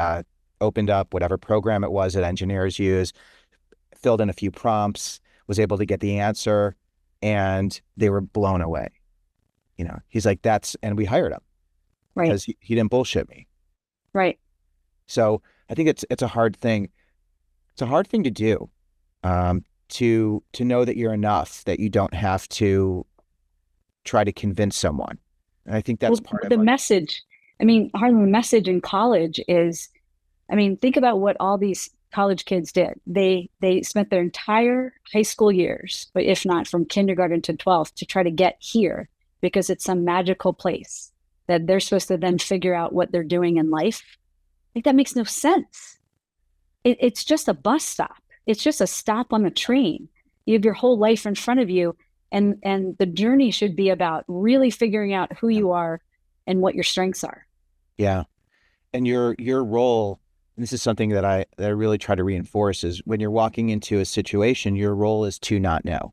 opened up whatever program it was that engineers use, filled in a few prompts, was able to get the answer, and they were blown away. He's like, and we hired him Right. because he didn't bullshit me. Right. So I think it's a hard thing. It's a hard thing to do. to know that you're enough, that you don't have to try to convince someone. And I think that's part of the message. I mean, Harlan, the message in college is, I mean, think about what all these college kids did. They spent their entire high school years, but if not from kindergarten to 12th, to try to get here because it's some magical place that they're supposed to then figure out what they're doing in life. Like, that makes no sense. It's just a bus stop. It's just a stop on the train. You have your whole life in front of you, and the journey should be about really figuring out who you are and what your strengths are. Yeah. And your role, and this is something that I really try to reinforce, is when you're walking into a situation, your role is to not know.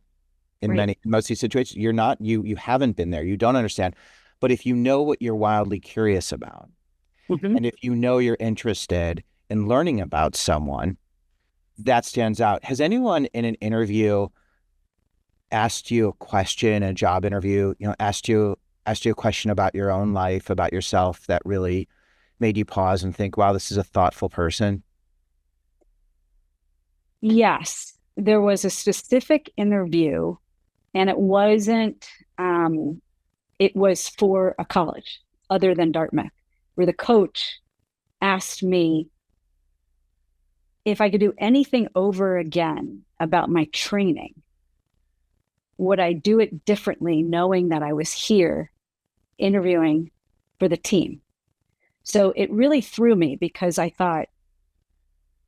In most of these situations, you haven't been there, you don't understand. But if you know what you're wildly curious about, and if you know you're interested in learning about someone, that stands out. Has anyone in an interview asked you a question, a job interview, asked you a question about your own life, about yourself, that really made you pause and think, wow, this is a thoughtful person? Yes, there was a specific interview, and it wasn't, it was for a college other than Dartmouth, where the coach asked me if I could do anything over again about my training. Would I do it differently, knowing that I was here interviewing for the team? So it really threw me, because I thought,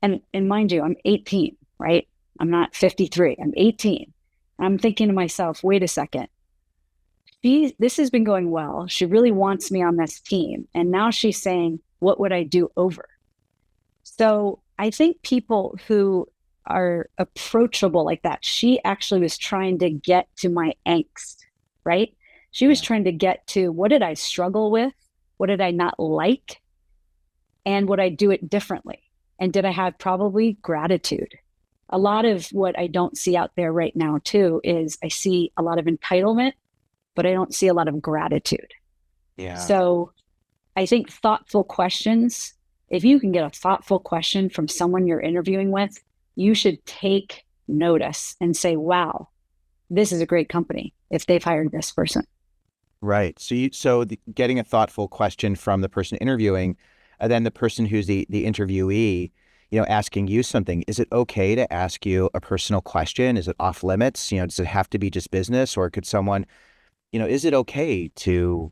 and mind you, I'm 18, right? I'm not 53, I'm 18. And I'm thinking to myself, wait a second. This has been going well. She really wants me on this team. And now she's saying, what would I do over? So I think people who are approachable like that, she actually was trying to get to my angst, right? She was trying to get to, what did I struggle with? What did I not like? And would I do it differently? And did I have probably gratitude? A lot of what I don't see out there right now too is I see a lot of entitlement, but I don't see a lot of gratitude. Yeah. So I think thoughtful questions, if you can get a thoughtful question from someone you're interviewing with, you should take notice and say, wow, this is a great company if they've hired this person. Right. So getting a thoughtful question from the person interviewing, and then the person who's the interviewee, asking you something. Is it okay to ask you a personal question? Is it off limits? Does it have to be just business, or could someone, is it okay to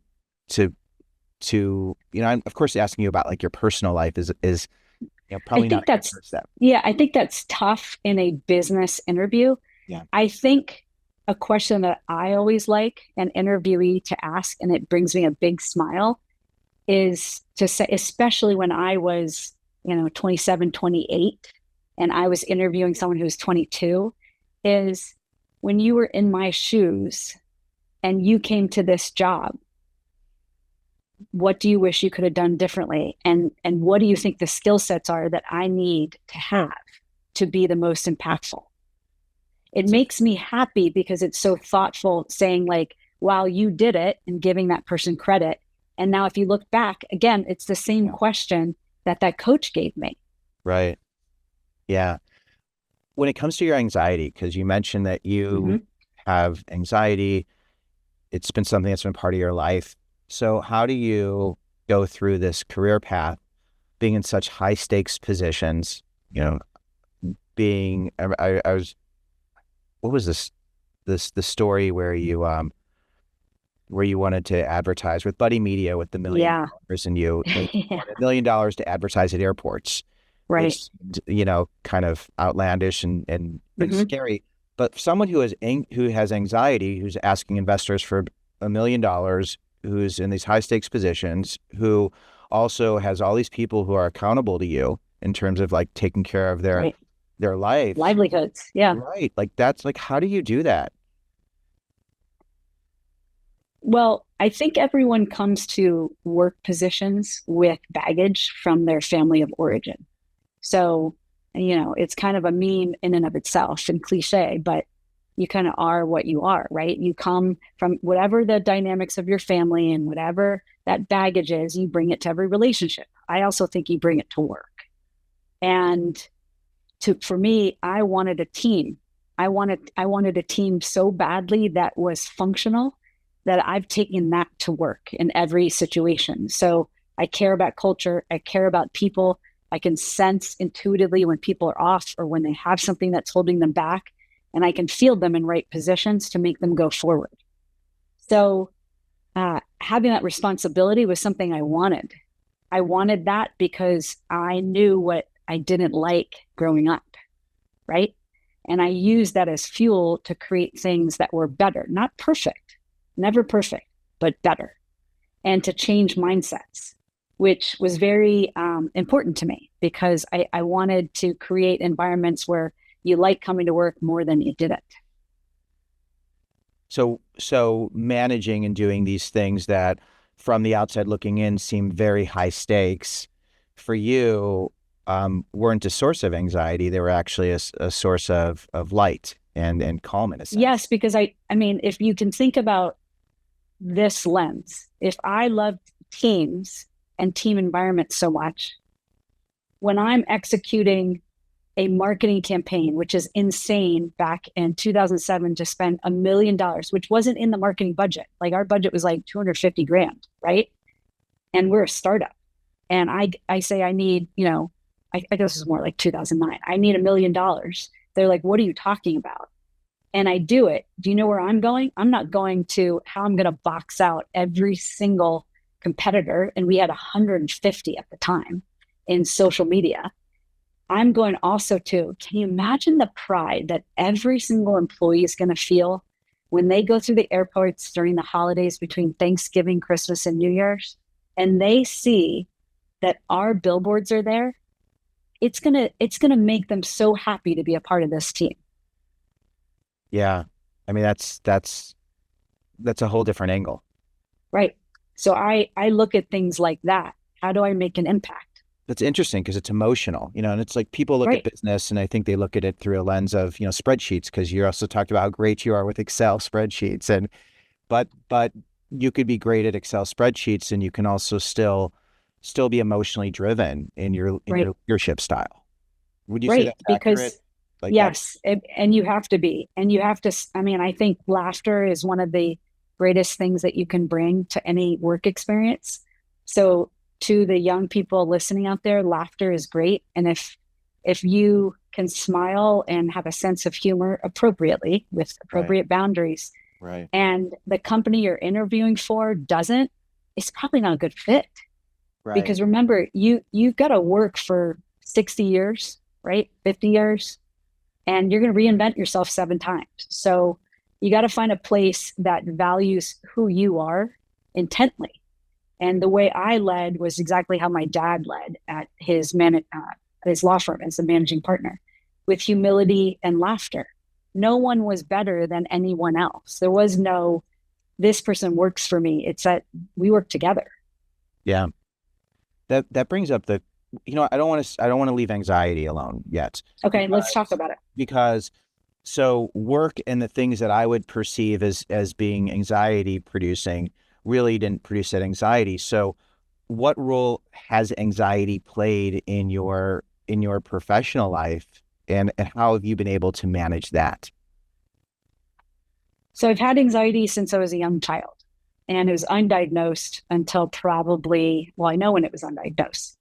I'm of course asking you about like your personal life is probably not a good first step. Yeah, I think that's tough in a business interview. Yeah. I think a question that I always like an interviewee to ask, and it brings me a big smile, is to say, especially when I was, 27, 28, and I was interviewing someone who was 22, is, when you were in my shoes and you came to this job, what do you wish you could have done differently? And what do you think the skill sets are that I need to have to be the most impactful? It makes me happy because it's so thoughtful, saying like, wow, you did it, and giving that person credit. And now if you look back, again, it's the same question that coach gave me. Right. Yeah. When it comes to your anxiety, because you mentioned that you have anxiety, it's been something that's been part of your life. So how do you go through this career path, being in such high stakes positions, I was, what was the story where you wanted to advertise with Buddy Media with the $1 million, and you wanted $1 million to advertise at airports, right? Which, kind of outlandish and scary. But someone who has anxiety, who's asking investors for $1 million, who's in these high stakes positions, who also has all these people who are accountable to you in terms of like taking care of their livelihoods. Yeah. Right. Like, that's like, how do you do that? Well, I think everyone comes to work positions with baggage from their family of origin. So, it's kind of a meme in and of itself and cliche, but you kind of are what you are, right? You come from whatever the dynamics of your family and whatever that baggage is, you bring it to every relationship. I also think you bring it to work. And for me, I wanted a team I wanted a team so badly that was functional that I've taken that to work in every situation. So I care about culture. I care about people. I can sense intuitively when people are off or when they have something that's holding them back, and I can field them in right positions to make them go forward. So having that responsibility was something I wanted. I wanted that because I knew what I didn't like growing up, right? And I used that as fuel to create things that were better, not perfect, never perfect, but better, and to change mindsets, which was very important to me because I wanted to create environments where you like coming to work more than you didn't. So managing and doing these things that from the outside looking in seem very high stakes for you, weren't a source of anxiety. They were actually a source of light and calm in a sense. Yes, because I mean, if you can think about this lens, if I loved teams and team environments so much, when I'm executing a marketing campaign, which is insane, back in 2007 to spend $1 million, which wasn't in the marketing budget. Like our budget was like 250 grand, right? And we're a startup. And I say I need, I guess this is more like 2009. I need $1 million. They're like, what are you talking about? And I do it. Do you know where I'm going? I'm not going to how I'm going to box out every single competitor. And we had 150 at the time in social media. I'm going also to, can you imagine the pride that every single employee is going to feel when they go through the airports during the holidays between Thanksgiving, Christmas, and New Year's, and they see that our billboards are there? It's gonna make them so happy to be a part of this team. Yeah. I mean, that's a whole different angle. Right. So I look at things like that. How do I make an impact? That's interesting because it's emotional, and it's like people look at business and I think they look at it through a lens of, spreadsheets, because you also talked about how great you are with Excel spreadsheets, but you could be great at Excel spreadsheets and you can also still be emotionally driven in your leadership style. Would you say that's accurate? Like yes. And you have to be, and you have to, I think laughter is one of the greatest things that you can bring to any work experience. So to the young people listening out there, laughter is great. And if you can smile and have a sense of humor appropriately with appropriate boundaries, and the company you're interviewing for doesn't, it's probably not a good fit. Right. Because remember, you've got to work for 60 years, right? 50 years, and you're going to reinvent yourself 7 times. So you got to find a place that values who you are intently. And the way I led was exactly how my dad led at his law firm as the managing partner, with humility and laughter. No one was better than anyone else. There was no, this person works for me. It's that we work together. Yeah. That brings up I don't want to leave anxiety alone yet. Okay, let's talk about it. Because so work and the things that I would perceive as being anxiety producing really didn't produce that anxiety. So what role has anxiety played in your professional life, and how have you been able to manage that? So I've had anxiety since I was a young child, and it was undiagnosed until I know when it was undiagnosed.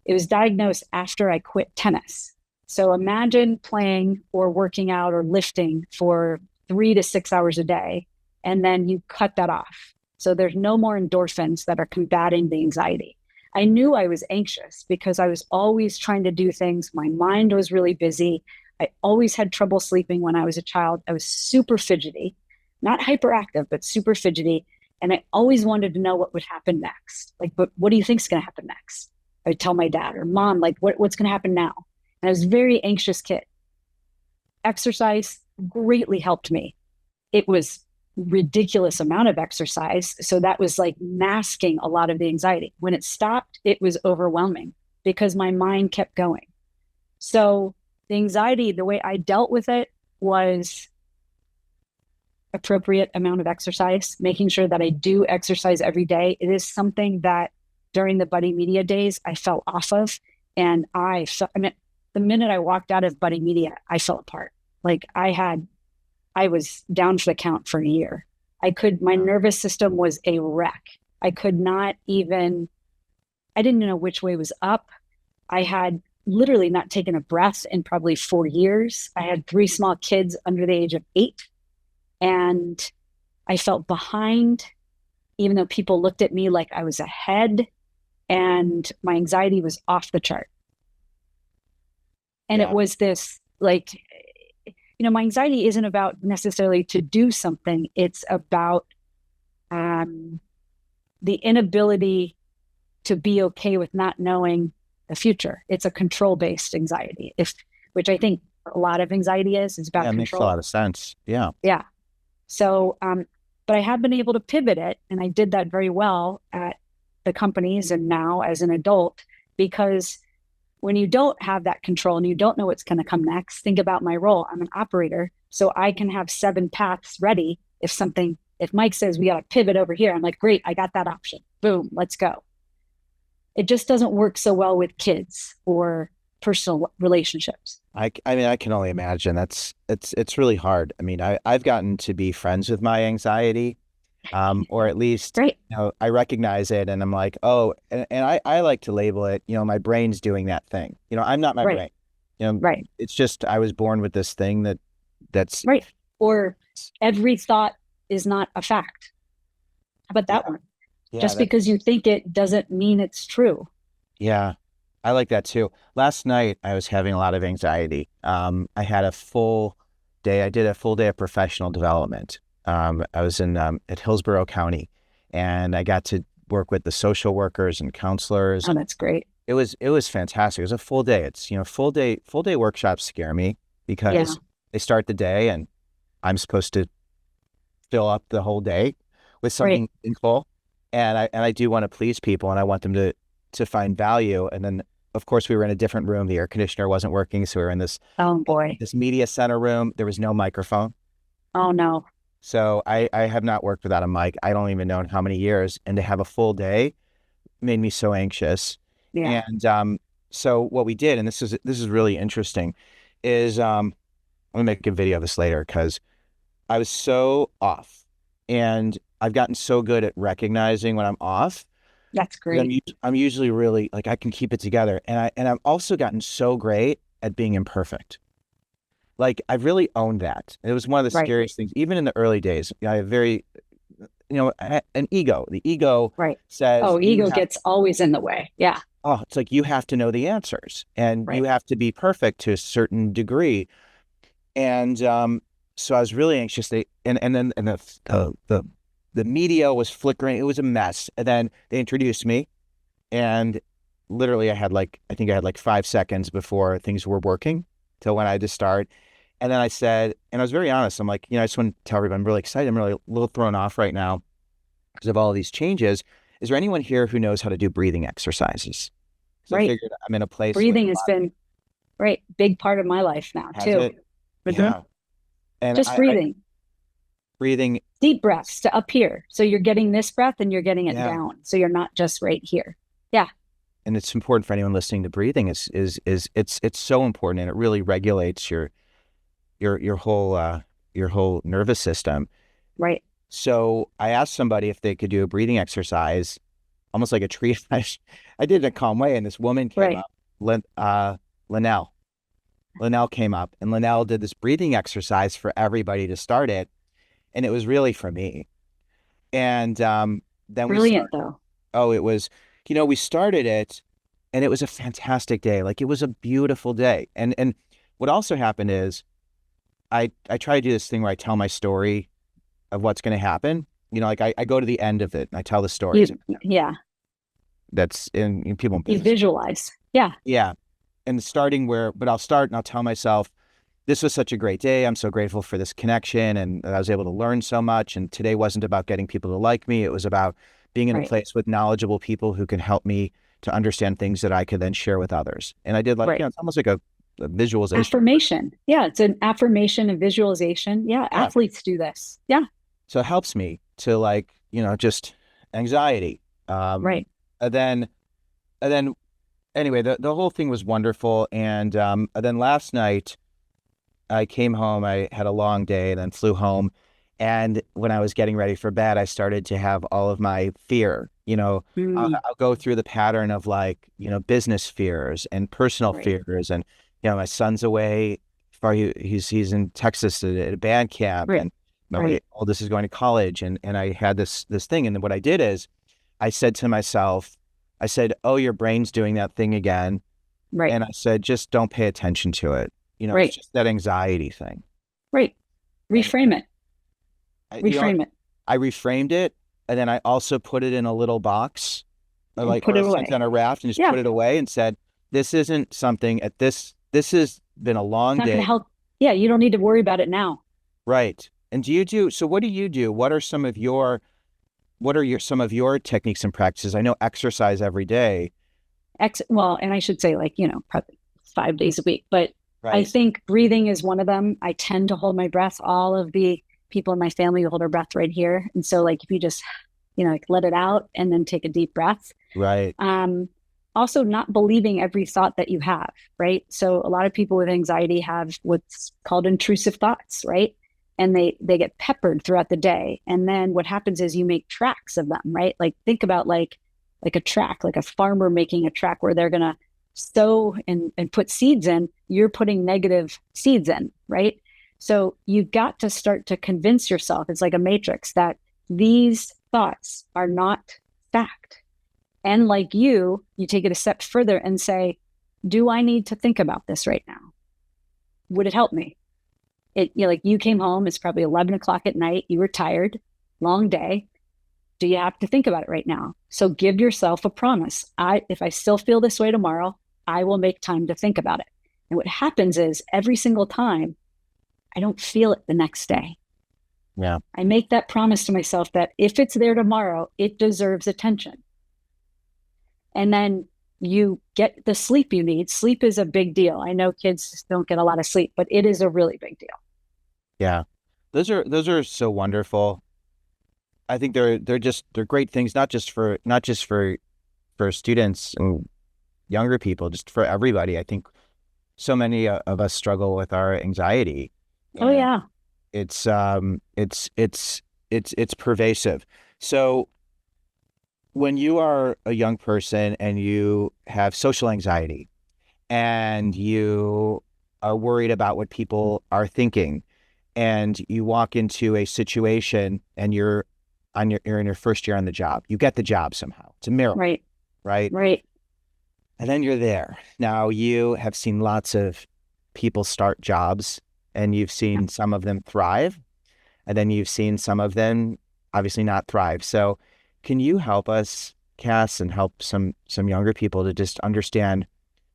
It was diagnosed after I quit tennis. So imagine playing or working out or lifting for 3 to 6 hours a day, and then you cut that off. So there's no more endorphins that are combating the anxiety. I knew I was anxious because I was always trying to do things. My mind was really busy. I always had trouble sleeping when I was a child. I was super fidgety, not hyperactive, but super fidgety. And I always wanted to know what would happen next. Like, but what do you think is going to happen next? I would tell my dad or mom, like, what's going to happen now? And I was a very anxious kid. Exercise greatly helped me. It was ridiculous amount of exercise. So that was like masking a lot of the anxiety. When it stopped, it was overwhelming because my mind kept going. So the anxiety, the way I dealt with it was appropriate amount of exercise, making sure that I do exercise every day. It is something that during the Buddy Media days, I fell off of. And the minute I walked out of Buddy Media, I fell apart. Like I was down for the count for a year. My nervous system was a wreck. I could not even, I didn't know which way was up. I had literally not taken a breath in probably 4 years. I had 3 small kids under the age of 8, and I felt behind, even though people looked at me like I was ahead, and my anxiety was off the chart. And it was this like, my anxiety isn't about necessarily to do something. It's about the inability to be okay with not knowing the future. It's a control-based anxiety, which I think a lot of anxiety is about Yeah, it control. makes a lot of sense. Yeah. Yeah. So, but I have been able to pivot it, and I did that very well at the companies and now as an adult, because when you don't have that control and you don't know what's going to come next, think about my role. I'm an operator, so I can have 7 paths ready. If Mike says we got to pivot over here, I'm like, great, I got that option. Boom, let's go. It just doesn't work so well with kids or personal relationships. I mean, I can only imagine. It's really hard. I mean, I've gotten to be friends with my anxiety, or at least, Great. I recognize it, and I'm like, oh, and I like to label it, my brain's doing that thing. I'm not my Right. brain. Right. It's just I was born with this thing that's Right. Or every thought is not a fact. How about that one? yeah, Just because you think it doesn't mean it's true. yeah, I like that too. Last night I was having a lot of anxiety. I had a full day. I did a full day of professional development. I was in at Hillsborough County, and I got to work with the social workers and counselors. Oh, that's great. It was fantastic. It was a full day. It's full day workshops scare me because they start the day and I'm supposed to fill up the whole day with something meaningful, and I do want to please people, and I want them to find value. And then, of course, we were in a different room. The air conditioner wasn't working, so we were in this media center room. There was no microphone. Oh no. So I have not worked without a mic. I don't even know in how many years, and to have a full day made me so anxious. Yeah. And so what we did, and this is really interesting, is I'm gonna make a video of this later because I was so off, and I've gotten so good at recognizing when I'm off. That's great. I'm usually really like I can keep it together, and I've also gotten so great at being imperfect. Like I've really owned that. It was one of the scariest things, even in the early days. I have an ego. The ego says, oh, ego gets always in the way. Yeah. Oh, it's like you have to know the answers, and you have to be perfect to a certain degree. And so I was really anxious. And then the media was flickering. It was a mess. And then they introduced me, and literally I think I had like 5 seconds before things were working till when I had to start. And then I said, and I was very honest. I'm like, I just want to tell everybody I'm really excited. I'm really a little thrown off right now because of all of these changes. Is there anyone here who knows how to do breathing exercises? So I figured I'm in a place. Breathing has been big part of my life now too. Yeah. And just breathing. Breathing. Deep breaths to up here. So you're getting this breath and you're getting it down. So you're not just right here. Yeah. And it's important for anyone listening to breathing. It's so important, and it really regulates your whole nervous system. Right. So I asked somebody if they could do a breathing exercise, almost like a triage. I did it in a calm way, and this woman came up, Linnell. Linnell came up, and Linnell did this breathing exercise for everybody to start it, and it was really for me. And then brilliant though. Oh, it was. We started it, and it was a fantastic day. Like it was a beautiful day. And what also happened is, I try to do this thing where I tell my story of what's going to happen. Like I go to the end of it and I tell the story. That's in people in business. You visualize. Yeah. Yeah. And but I'll start and I'll tell myself, this was such a great day. I'm so grateful for this connection, and I was able to learn so much. And today wasn't about getting people to like me. It was about being in a place with knowledgeable people who can help me to understand things that I could then share with others. And I did it's almost like a visualization. Affirmation. Yeah. It's an affirmation and visualization. Yeah. Athletes do this. Yeah. So it helps me to just anxiety. And then anyway, the whole thing was wonderful. And then last night I came home, I had a long day and then flew home. And when I was getting ready for bed, I started to have all of my fear. I'll go through the pattern of like, business fears and personal Right. fears. And, my son's away he's in Texas at a band camp, Right. and my Right. oldest is going to college. And I had this thing. And then what I did is I said to myself, I said, oh, your brain's doing that thing again. Right. And I said, just don't pay attention to it. It's Right. just that anxiety thing. Right. And Reframe it. I Reframe it I reframed it, and then I also put it in a little box, and put or it sent away. on a raft and just Yeah. put it away and said, this isn't something this has been a It's long not going to day. help. Yeah. You don't need to worry about it now. Right. And so what do you do? What are some of your techniques and practices? I know exercise every day. Well, and I should say probably 5 days a week, but I Right. think breathing is one of them. I tend to hold my breath. All of the people in my family hold their breath right here. And so like, if you just, let it out and then take a deep breath. Right. Also not believing every thought that you have, right? So a lot of people with anxiety have what's called intrusive thoughts, right? And they get peppered throughout the day. And then what happens is you make tracks of them, right? Like think about like a track, like a farmer making a track where they're going to sow and put seeds in. You're putting negative seeds in, right? So you've got to start to convince yourself, it's like a matrix, that these thoughts are not fact. And like you take it a step further and say, do I need to think about this right now? Would it help me? Like you came home, it's probably 11 o'clock at night, you were tired, long day. Do you have to think about it right now? So give yourself a promise. If I still feel this way tomorrow, I will make time to think about it. And what happens is every single time, I don't feel it the next day. Yeah. I make that promise to myself that if it's there tomorrow, it deserves attention. And then you get the sleep you need. Sleep is a big deal. I know kids don't get a lot of sleep, but it is a really big deal. Yeah. Those are so wonderful. I think they're great things, not just for students and younger people, just for everybody. I think so many of us struggle with our anxiety. Oh yeah. It's pervasive. So when you are a young person and you have social anxiety and you are worried about what people are thinking, and you walk into a situation and you're in your first year on the job, you get the job somehow. It's a miracle. Right. Right. Right. And then you're there. Now you have seen lots of people start jobs, and you've seen some of them thrive, and then you've seen some of them obviously not thrive. So can you help us, Kass, and help some younger people to just understand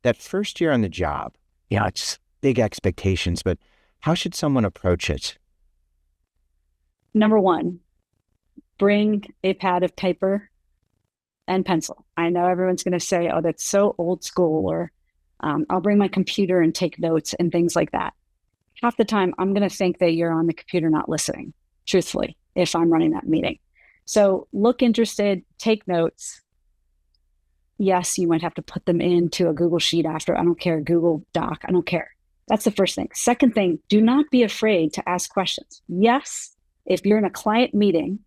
that first year on the job? Yeah, it's big expectations, but how should someone approach it? Number one, bring a pad of paper and pencil. I know everyone's going to say, oh, that's so old school, or I'll bring my computer and take notes and things like that. Half the time, I'm going to think that you're on the computer not listening, truthfully, if I'm running that meeting. So look interested, take notes. Yes, you might have to put them into a Google Sheet after. I don't care. Google Doc. I don't care. That's the first thing. Second thing, do not be afraid to ask questions. Yes, if you're in a client meeting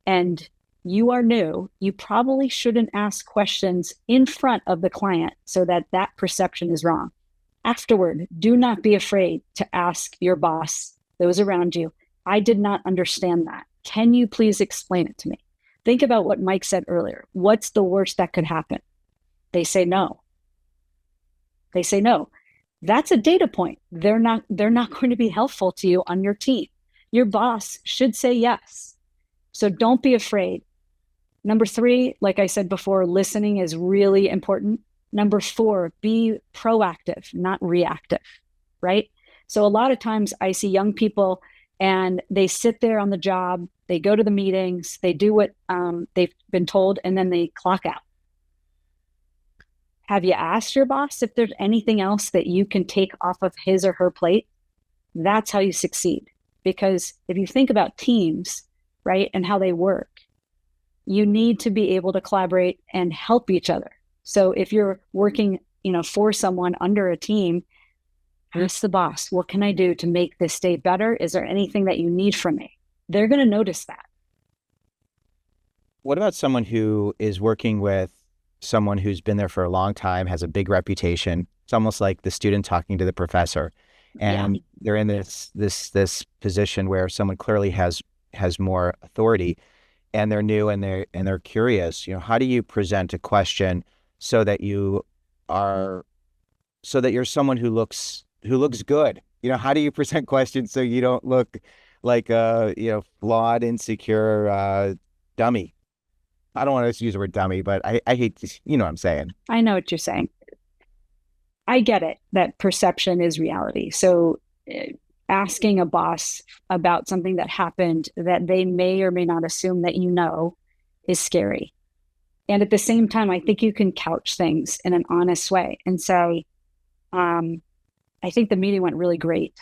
and you are new, you probably shouldn't ask questions in front of the client so that perception is wrong. Afterward, do not be afraid to ask your boss, those around you, I did not understand that. Can you please explain it to me? Think about what Mike said earlier. What's the worst that could happen? They say no. They say no. That's a data point. They're not going to be helpful to you on your team. Your boss should say yes. So don't be afraid. Number 3, like I said before, listening is really important. Number 4, be proactive, not reactive, right? So a lot of times I see young people and they sit there on the job, they go to the meetings, they do what they've been told, and then they clock out. Have you asked your boss if there's anything else that you can take off of his or her plate? That's how you succeed. Because if you think about teams, right, and how they work, you need to be able to collaborate and help each other. So if you're working, for someone under a team, Ask the boss, what can I do to make this day better? Is there anything that you need from me? They're going to notice that. What about someone who is working with someone who's been there for a long time, has a big reputation? It's almost like the student talking to the professor, and they're in this position where someone clearly has more authority, and they're new and they're curious. How do you present a question so that you're someone who looks good? How do you present questions so you don't look like a flawed, insecure dummy? I don't want to use the word dummy, but I hate to, what I'm saying. I know what you're saying. I get it, that perception is reality. So asking a boss about something that happened that they may or may not assume that is scary. And at the same time, I think you can couch things in an honest way and say, I think the meeting went really great,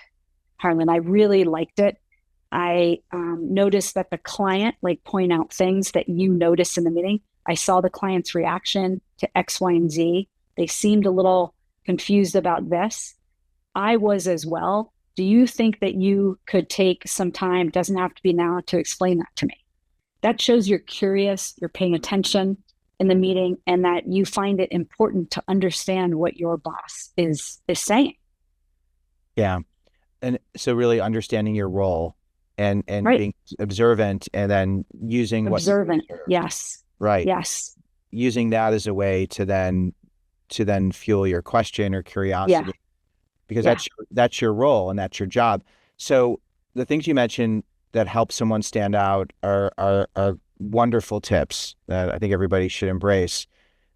Harlan. I really liked it. I noticed that the client point out things that you noticed in the meeting. I saw the client's reaction to X, Y, and Z. They seemed a little confused about this. I was as well. Do you think that you could take some time, doesn't have to be now, to explain that to me? That shows you're curious, you're paying attention in the meeting, and that you find it important to understand what your boss is saying. Yeah. And so really understanding your role and right. Being observant, and then using observant. Yes. Right. Yes. Using that as a way to then fuel your question or curiosity, because that's your role and that's your job. So the things you mentioned that help someone stand out are wonderful tips that I think everybody should embrace.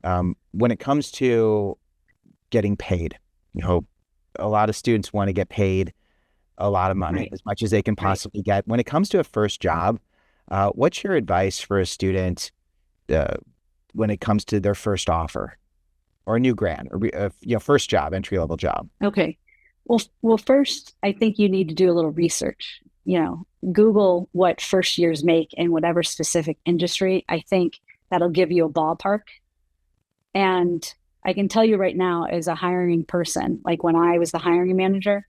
When it comes to getting paid, a lot of students want to get paid a lot of money, as much as they can possibly get. When it comes to a first job, what's your advice for a student when it comes to their first offer, or a new grad, or first job, entry-level job? Okay. Well, first, I think you need to do a little research. Google what first years make in whatever specific industry. I think that'll give you a ballpark. And I can tell you right now, as a hiring person, like when I was the hiring manager,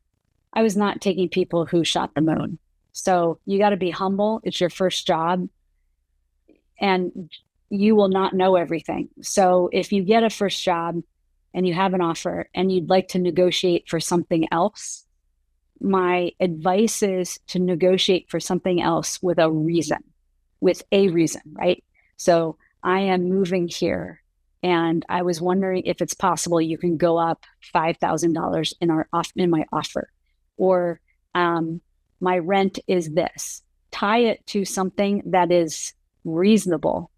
I was not taking people who shot the moon. So you got to be humble. It's your first job, and you will not know everything. So if you get a first job and you have an offer and you'd like to negotiate for something else, my advice is to negotiate for something else with a reason, right? So I am moving here, and I was wondering if it's possible you can go up $5,000 in my offer, or my rent is this. Tie it to something that is reasonable,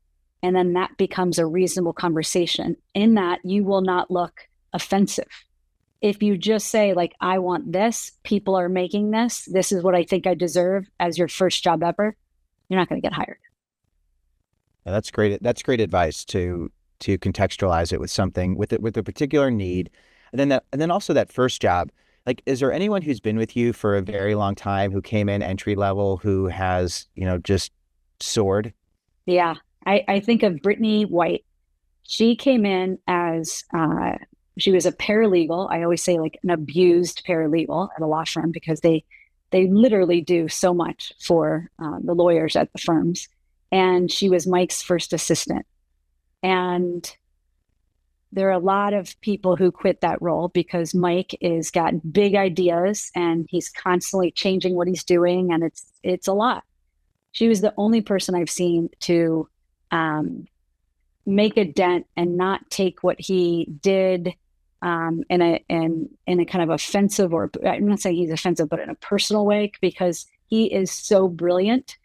and then that becomes a reasonable conversation. In that, you will not look offensive. If you just say, I want this, people are making this is what I think I deserve, as your first job ever, you're not going to get hired. Yeah, that's great. That's great advice to contextualize it with something, with a particular need. And then also that first job, is there anyone who's been with you for a very long time, who came in entry level, who has, just soared? Yeah. I think of Brittany White. She came in as, she was a paralegal. I always say an abused paralegal at a law firm, because they literally do so much for the lawyers at the firms. And she was Mike's first assistant. And there are a lot of people who quit that role because Mike is got big ideas and he's constantly changing what he's doing, and it's a lot. She was the only person I've seen to make a dent and not take what he did in a kind of offensive, or I'm not saying he's offensive, but in a personal way, because he is so brilliant,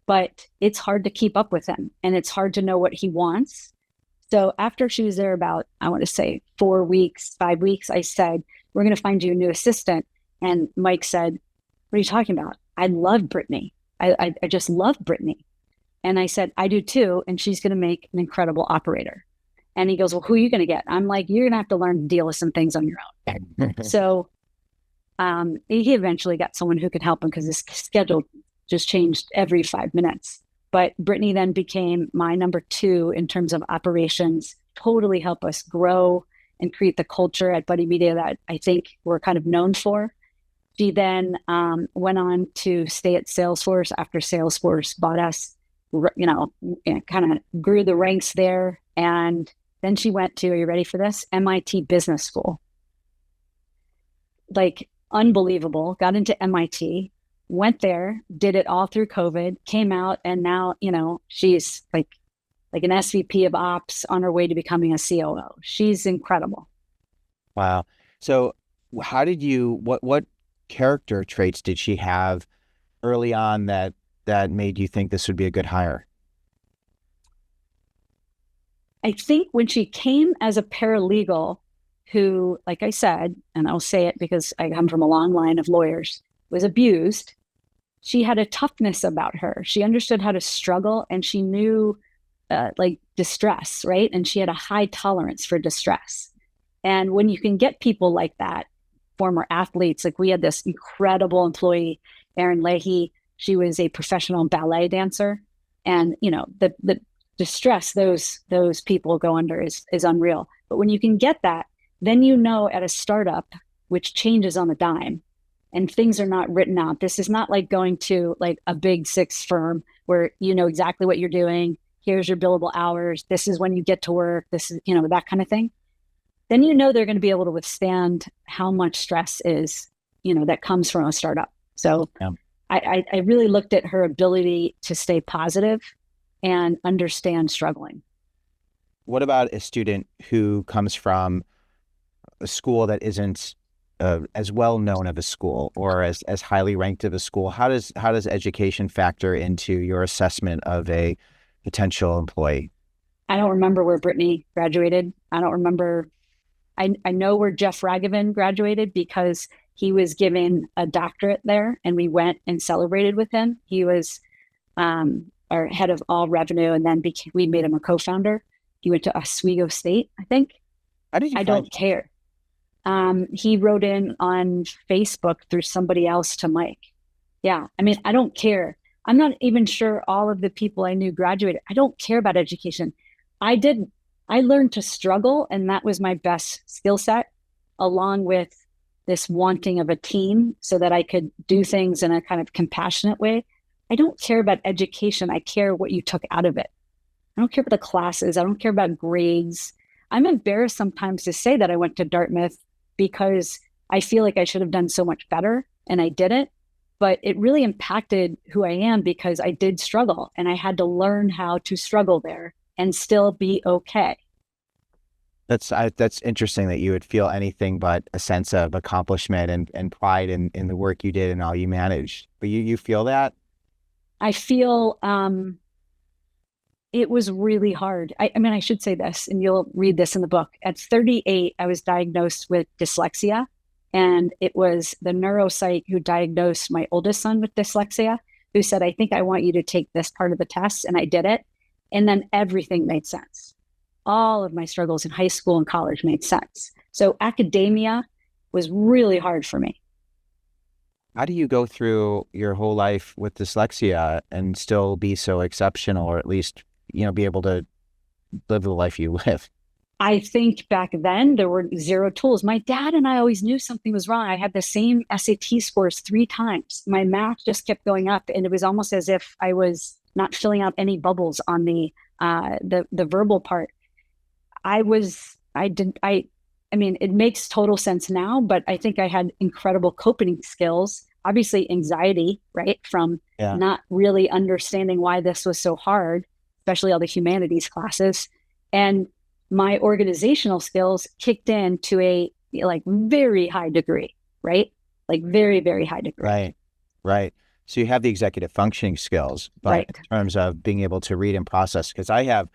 but it's hard to keep up with him, and it's hard to know what he wants. So after she was there about, I want to say 4 weeks, 5 weeks, I said, we're going to find you a new assistant. And Mike said, what are you talking about? I love Brittany. I just love Brittany. And I said, I do too. And she's going to make an incredible operator. And he goes, well, who are you going to get? I'm like, you're going to have to learn to deal with some things on your own. So he eventually got someone who could help him, because his schedule just changed every 5 minutes. But Brittany then became my number 2 in terms of operations, totally help us grow and create the culture at Buddy Media that I think we're kind of known for. She then went on to stay at Salesforce after Salesforce bought us, kind of grew the ranks there. And then she went to, are you ready for this? MIT Business School. Like unbelievable, got into MIT, went there, did it all through COVID, came out, and now, she's like an SVP of ops on her way to becoming a COO. She's incredible. Wow. So what character traits did she have early on that made you think this would be a good hire? I think when she came as a paralegal who, like I said, and I'll say it because I come from a long line of lawyers, was abused, she had a toughness about her. She understood how to struggle, and she knew distress, right? And she had a high tolerance for distress. And when you can get people like that, former athletes, like we had this incredible employee, Erin Leahy, she was a professional ballet dancer. And, the distress those people go under is unreal. But when you can get that, then at a startup, which changes on a dime, and things are not written out. This is not like going to like a big six firm where you know exactly what you're doing. Here's your billable hours. This is when you get to work. This is, that kind of thing. Then they're going to be able to withstand how much stress is, that comes from a startup. So yeah. I really looked at her ability to stay positive and understand struggling. What about a student who comes from a school that isn't as well known of a school or as highly ranked of a school? How does education factor into your assessment of a potential employee? I don't remember where Brittany graduated. I don't remember. I know where Jeff Ragavan graduated because he was given a doctorate there, and we went and celebrated with him. He was our head of all revenue, and then we made him a co-founder. He went to Oswego State, I think. I don't care. He wrote in on Facebook through somebody else to Mike. Yeah, I don't care. I'm not even sure all of the people I knew graduated. I don't care about education. I learned to struggle, and that was my best skill set, along with this wanting of a team so that I could do things in a kind of compassionate way. I don't care about education. I care what you took out of it. I don't care about the classes. I don't care about grades. I'm embarrassed sometimes to say that I went to Dartmouth because I feel like I should have done so much better, and I didn't. But it really impacted who I am because I did struggle, and I had to learn how to struggle there and still be okay. That's interesting that you would feel anything but a sense of accomplishment and pride in the work you did and all you managed. But you feel that? I feel it was really hard. I should say this, and you'll read this in the book. At 38, I was diagnosed with dyslexia, and it was the neuropsych who diagnosed my oldest son with dyslexia, who said, I think I want you to take this part of the test, and I did it. And then everything made sense. All of my struggles in high school and college made sense. So academia was really hard for me. How do you go through your whole life with dyslexia and still be so exceptional, or at least, be able to live the life you live? I think back then there were zero tools. My dad and I always knew something was wrong. I had the same SAT scores 3 times. My math just kept going up, and it was almost as if I was not filling out any bubbles on the verbal part. It makes total sense now, but I think I had incredible coping skills, obviously anxiety, right? From not really understanding why this was so hard, especially all the humanities classes. And my organizational skills kicked in to a very high degree, right? Like very, very high degree. Right. So you have the executive functioning skills, but in terms of being able to read and process, because I have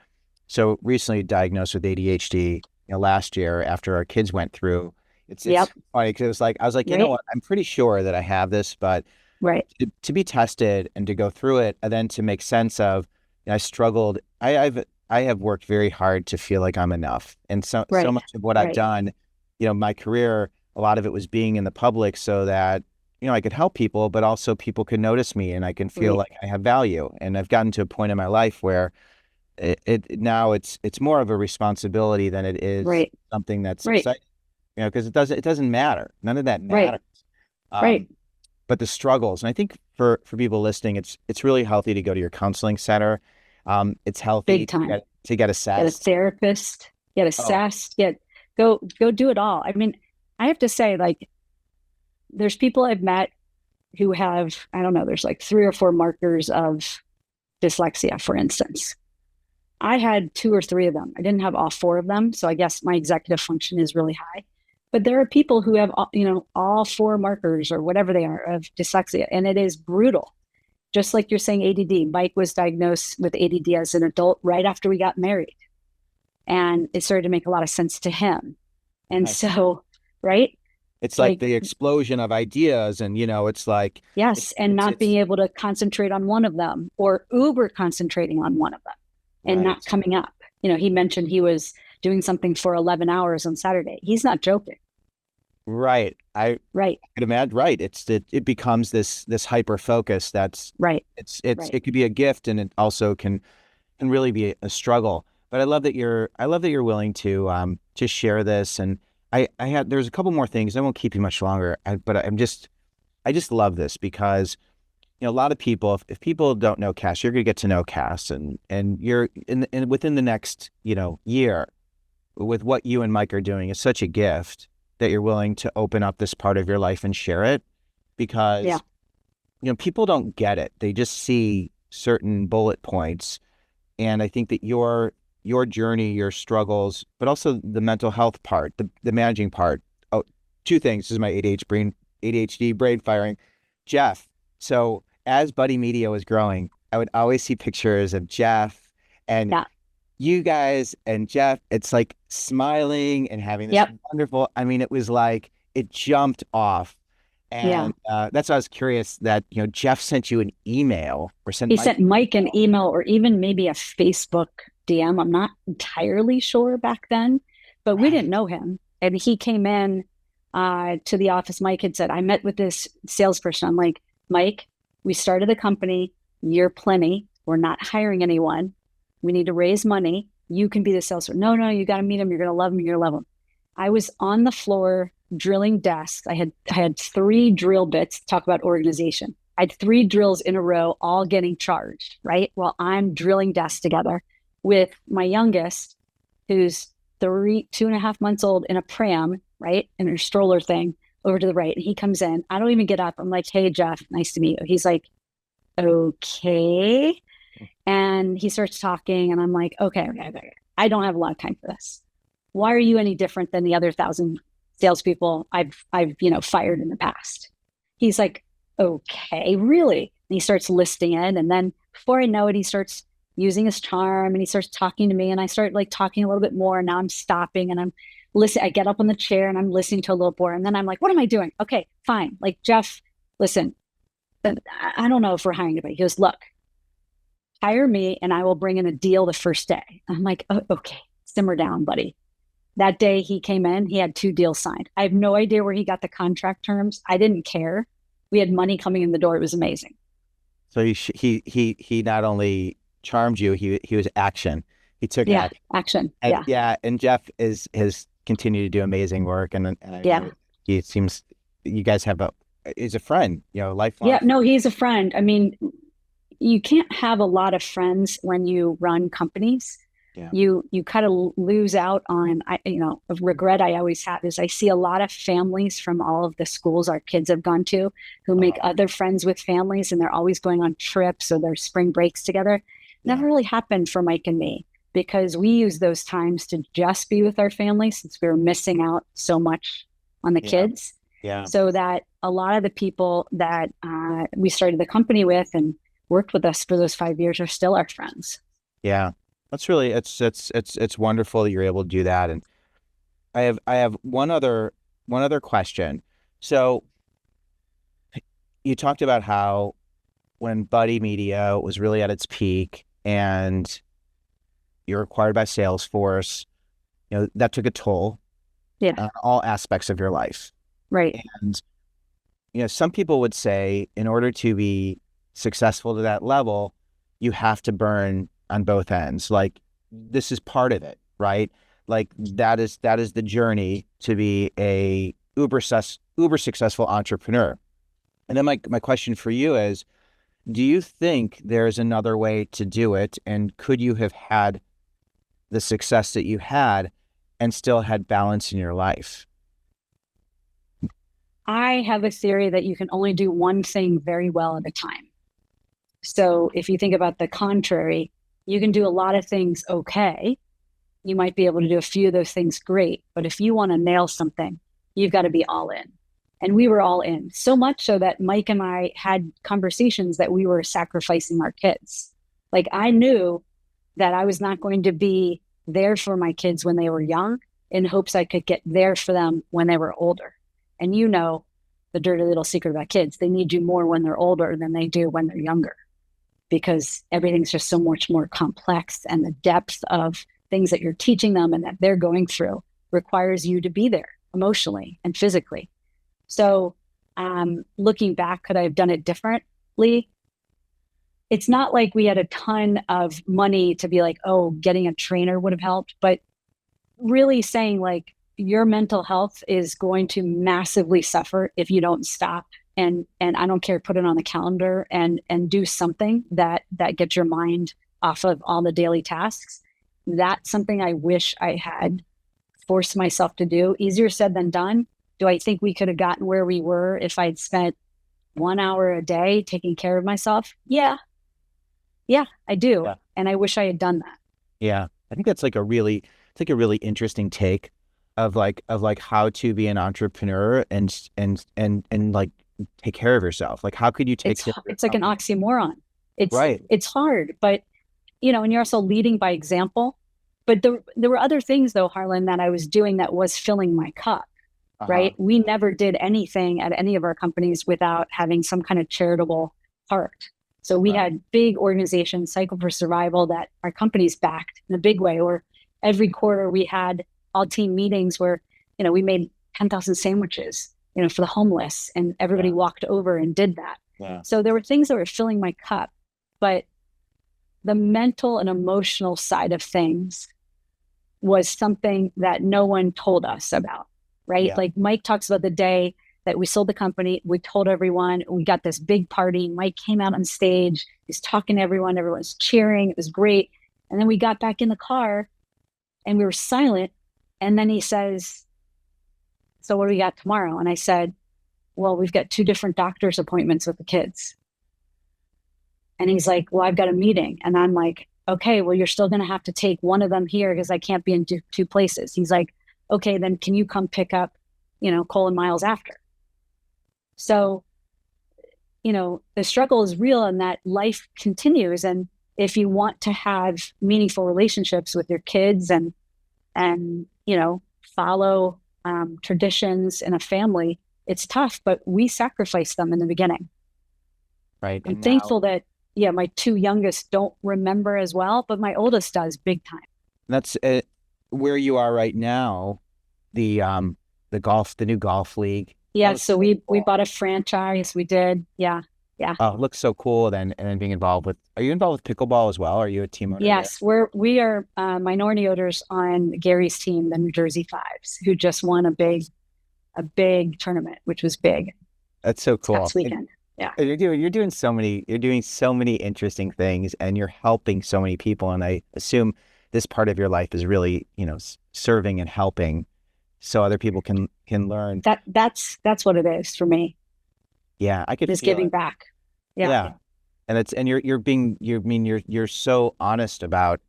recently diagnosed with ADHD, last year after our kids went through. It's funny because I was like, you know what, I'm pretty sure that I have this, but to be tested and to go through it, and then to make sense of, I struggled. I have worked very hard to feel like I'm enough, and so much of what I've done, my career, a lot of it was being in the public so that I could help people, but also people could notice me and I can feel like I have value. And I've gotten to a point in my life where now it's more of a responsibility than it is Right. something that's Right. exciting, because it doesn't matter. None of that Right. matters. Right. But the struggles, and I think for people listening, it's really healthy to go to your counseling center. It's healthy Big time. to get Get a assessed. therapist, get Oh, assessed, go do it all. I mean, I have to say, like, there's people I've met who have, I don't know, there's like 3 or 4 markers of dyslexia, for instance. I had 2 or 3 of them. I didn't have all 4 of them. So I guess my executive function is really high. But there are people who have, all 4 markers or whatever they are of dyslexia, and it is brutal. Just like you're saying, ADD. Mike was diagnosed with ADD as an adult right after we got married. And it started to make a lot of sense to him. And nice. so, right? It's like the explosion of ideas, and it's like yes, and not being able to concentrate on one of them, or uber concentrating on one of them and not coming up. He mentioned he was doing something for 11 hours on Saturday. He's not joking. Right. I could imagine. Right. It becomes this hyper focus that's right. It could be a gift, and it also can really be a struggle. But I love that you're willing to share this. And there's a couple more things. I won't keep you much longer, but I just love this because a lot of people, if people don't know Kass, you're going to get to know Kass, and you're within the next year, with what you and Mike are doing is such a gift that you're willing to open up this part of your life and share it, because people don't get it. They just see certain bullet points. And I think that your journey, your struggles, but also the mental health part, the managing part. Oh, 2 things. This is my ADHD brain firing. Jeff. So as Buddy Media was growing, I would always see pictures of Jeff and you guys and Jeff. It's like smiling and having this wonderful, it was like it jumped off. And that's why I was curious that, Jeff sent you an email, or sent Mike an email, or even maybe a Facebook DM. I'm not entirely sure back then, but we didn't know him. And he came in to the office. Mike had said, I met with this salesperson. I'm like, Mike, we started the company. You're plenty. We're not hiring anyone. We need to raise money. You can be the salesperson. No, you got to meet him. You're going to love him. You're going to love him. I was on the floor drilling desks. I had 3 drill bits. Talk about organization. I had 3 drills in a row, all getting charged, right? While I'm drilling desks together with my youngest, who's 2.5 months old, in a pram, right? In her stroller thing, over to the right. And he comes in. I don't even get up. I'm like, hey, Jeff, nice to meet you. He's like, okay. And he starts talking, and I'm like, okay. I don't have a lot of time for this. Why are you any different than the other 1,000 salespeople I've fired in the past? He's like, okay, really? And he starts listing it. And then before I know it, he starts using his charm, and he starts talking to me, and I start like talking a little bit more. And now I'm stopping, and I'm listening. I get up on the chair, and I'm listening to a little more. And then I'm like, what am I doing? Okay, fine. Like, Jeff, listen, I don't know if we're hiring anybody. He goes, look, hire me and I will bring in a deal the first day. I'm like, oh, okay, simmer down, buddy. That day he came in, he had 2 deals signed. I have no idea where he got the contract terms. I didn't care. We had money coming in the door. It was amazing. So he not only charmed you, he was action. He took action. And, and Jeff has continued to do amazing work, and he seems, you guys have is a friend, lifelong. Yeah, no, he's a friend. I mean, you can't have a lot of friends when you run companies. Yeah. You kind of lose out on, a regret I always have is I see a lot of families from all of the schools our kids have gone to who make other friends with families, and they're always going on trips or their spring breaks together. Never really happened for Mike and me, because we use those times to just be with our family, since we were missing out so much on the kids. Yeah. So that a lot of the people that we started the company with and worked with us for those 5 years are still our friends. Yeah. That's really, it's wonderful that you're able to do that. And I have one other question. So you talked about how when Buddy Media was really at its peak and you're acquired by Salesforce, that took a toll on all aspects of your life. Right. And, some people would say in order to be successful to that level, you have to burn on both ends. Like, this is part of it, right? Like that is the journey to be a uber successful entrepreneur. And then my question for you is, do you think there's another way to do it? And could you have had the success that you had and still had balance in your life? I have a theory that you can only do one thing very well at a time. So if you think about the contrary, you can do a lot of things okay. You might be able to do a few of those things great. But if you want to nail something, you've got to be all in. And we were all in, so much so that Mike and I had conversations that we were sacrificing our kids. Like, I knew that I was not going to be there for my kids when they were young in hopes I could get there for them when they were older. And you know, the dirty little secret about kids, they need you more when they're older than they do when they're younger, because everything's just so much more complex, and the depth of things that you're teaching them and that they're going through requires you to be there emotionally and physically. So looking back, could I have done it differently? It's not like we had a ton of money to be like, oh, getting a trainer would have helped, but really saying like, your mental health is going to massively suffer if you don't stop. And I don't care, put it on the calendar and do something that gets your mind off of all the daily tasks. That's something I wish I had forced myself to do. Easier said than done. Do I think we could have gotten where we were if I'd spent 1 hour a day taking care of myself? Yeah, I do. Yeah. And I wish I had done that. Yeah. I think that's like a really interesting take of like how to be an entrepreneur and like take care of yourself. Like, how could you take care of yourself? It's like an oxymoron. It's right. It's hard, but you know, and you're also leading by example. But there were other things though, Harlan, that I was doing that was filling my cup. Right? We never did anything at any of our companies without having some kind of charitable heart. So we had big organizations, Cycle for Survival, that our companies backed in a big way. Or every quarter we had all team meetings where, you know, we made 10,000 sandwiches, you know, for the homeless, and everybody walked over and did that. Yeah. So there were things that were filling my cup, but the mental and emotional side of things was something that no one told us about. Right? Yeah. Like Mike talks about the day that we sold the company, we told everyone, we got this big party. Mike came out on stage, he's talking to everyone, everyone's cheering, it was great. And then we got back in the car and we were silent. And then he says, so what do we got tomorrow? And I said, well, we've got 2 different doctor's appointments with the kids. And he's like, well, I've got a meeting. And I'm like, okay, well, you're still going to have to take one of them here because I can't be in 2 places. He's like, okay, then can you come pick up, you know, Cole and Miles after? So, you know, the struggle is real and that life continues. And if you want to have meaningful relationships with your kids and you know, follow traditions in a family, it's tough, but we sacrifice them in the beginning. Right. I'm thankful that, my 2 youngest don't remember as well, but my oldest does big time. That's it. Where you are right now, the new golf league. Yeah, so we bought a franchise. We did. Yeah. Oh, it looks so cool. Then and then being involved with. Are you involved with pickleball as well? Are you a team owner? Yes, we are minority owners on Gary's team, the New Jersey Fives, who just won a big tournament, which was big. That's so cool. Last weekend. Yeah. You're doing so many interesting things, and you're helping so many people. And I assume this part of your life is really, you know, serving and helping so other people can learn. That's what it is for me. Yeah, I could just giving back. Yeah. And you're so honest about,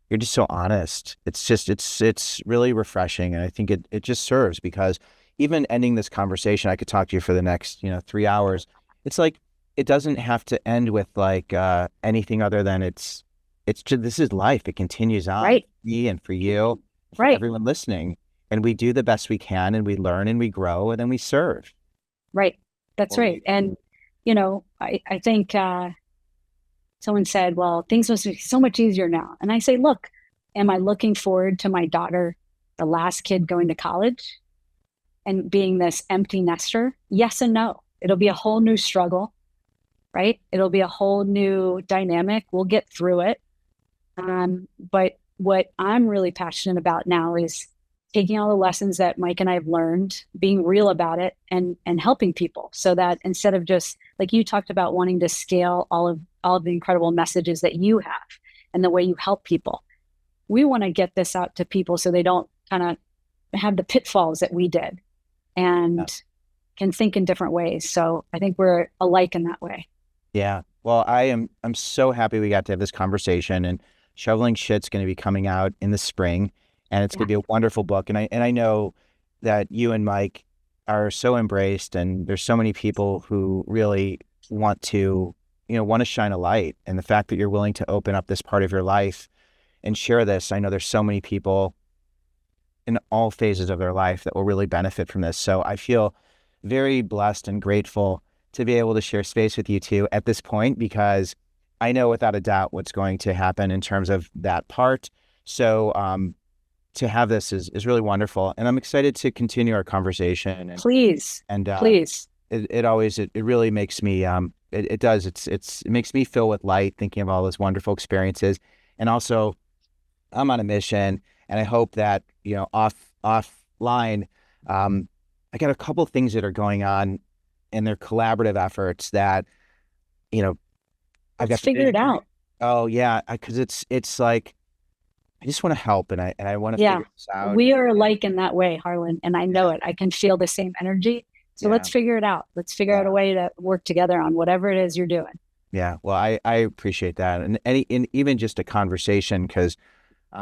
you're just so honest. It's really refreshing. And I think it just serves, because even ending this conversation, I could talk to you for the next, 3 hours. It's like, it doesn't have to end with like anything other than this is life. It continues on. Right. For me and for you, for right. everyone listening. And we do the best we can, and we learn and we grow, and then we serve. Right. That's right. And, I think someone said, well, things must be so much easier now. And I say, look, am I looking forward to my daughter, the last kid, going to college and being this empty nester? Yes and no. It'll be a whole new struggle, right? It'll be a whole new dynamic. We'll get through it. But what I'm really passionate about now is taking all the lessons that Mike and I have learned, being real about it, and helping people, so that instead of just like you talked about wanting to scale all of the incredible messages that you have and the way you help people, we want to get this out to people so they don't kind of have the pitfalls that we did and can think in different ways. So I think we're alike in that way. Yeah. Well, I'm so happy we got to have this conversation, and Shoveling Shit's going to be coming out in the spring, and it's going to be a wonderful book. And I know that you and Mike are so embraced, and there's so many people who really want to, want to shine a light. And the fact that you're willing to open up this part of your life and share this, I know there's so many people in all phases of their life that will really benefit from this. So I feel very blessed and grateful to be able to share space with you two at this point, because I know without a doubt what's going to happen in terms of that part. So to have this is really wonderful, and I'm excited to continue our conversation. And please, it really makes me it makes me fill with light thinking of all those wonderful experiences. And also, I'm on a mission, and I hope that offline, I got a couple of things that are going on, and they're collaborative efforts that, I've got to figure it out. Oh yeah. Cause it's like, I just want to help, and I want to figure this out. We are alike in that way, Harlan, and I know it. I can feel the same energy. So let's figure it out. Let's figure out a way to work together on whatever it is you're doing. Yeah. Well, I appreciate that. And even just a conversation, cause,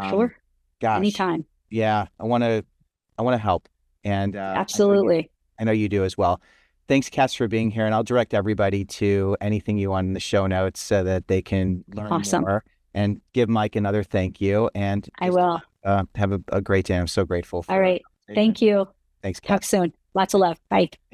sure. Gosh, anytime. Yeah. I want to help. And, absolutely. I know you do as well. Thanks, Kass, for being here. And I'll direct everybody to anything you want in the show notes so that they can learn more, and give Mike another thank you. And I will. Have a great day. I'm so grateful for All right. Thank you. Thanks, Kass. Talk soon. Lots of love. Bye.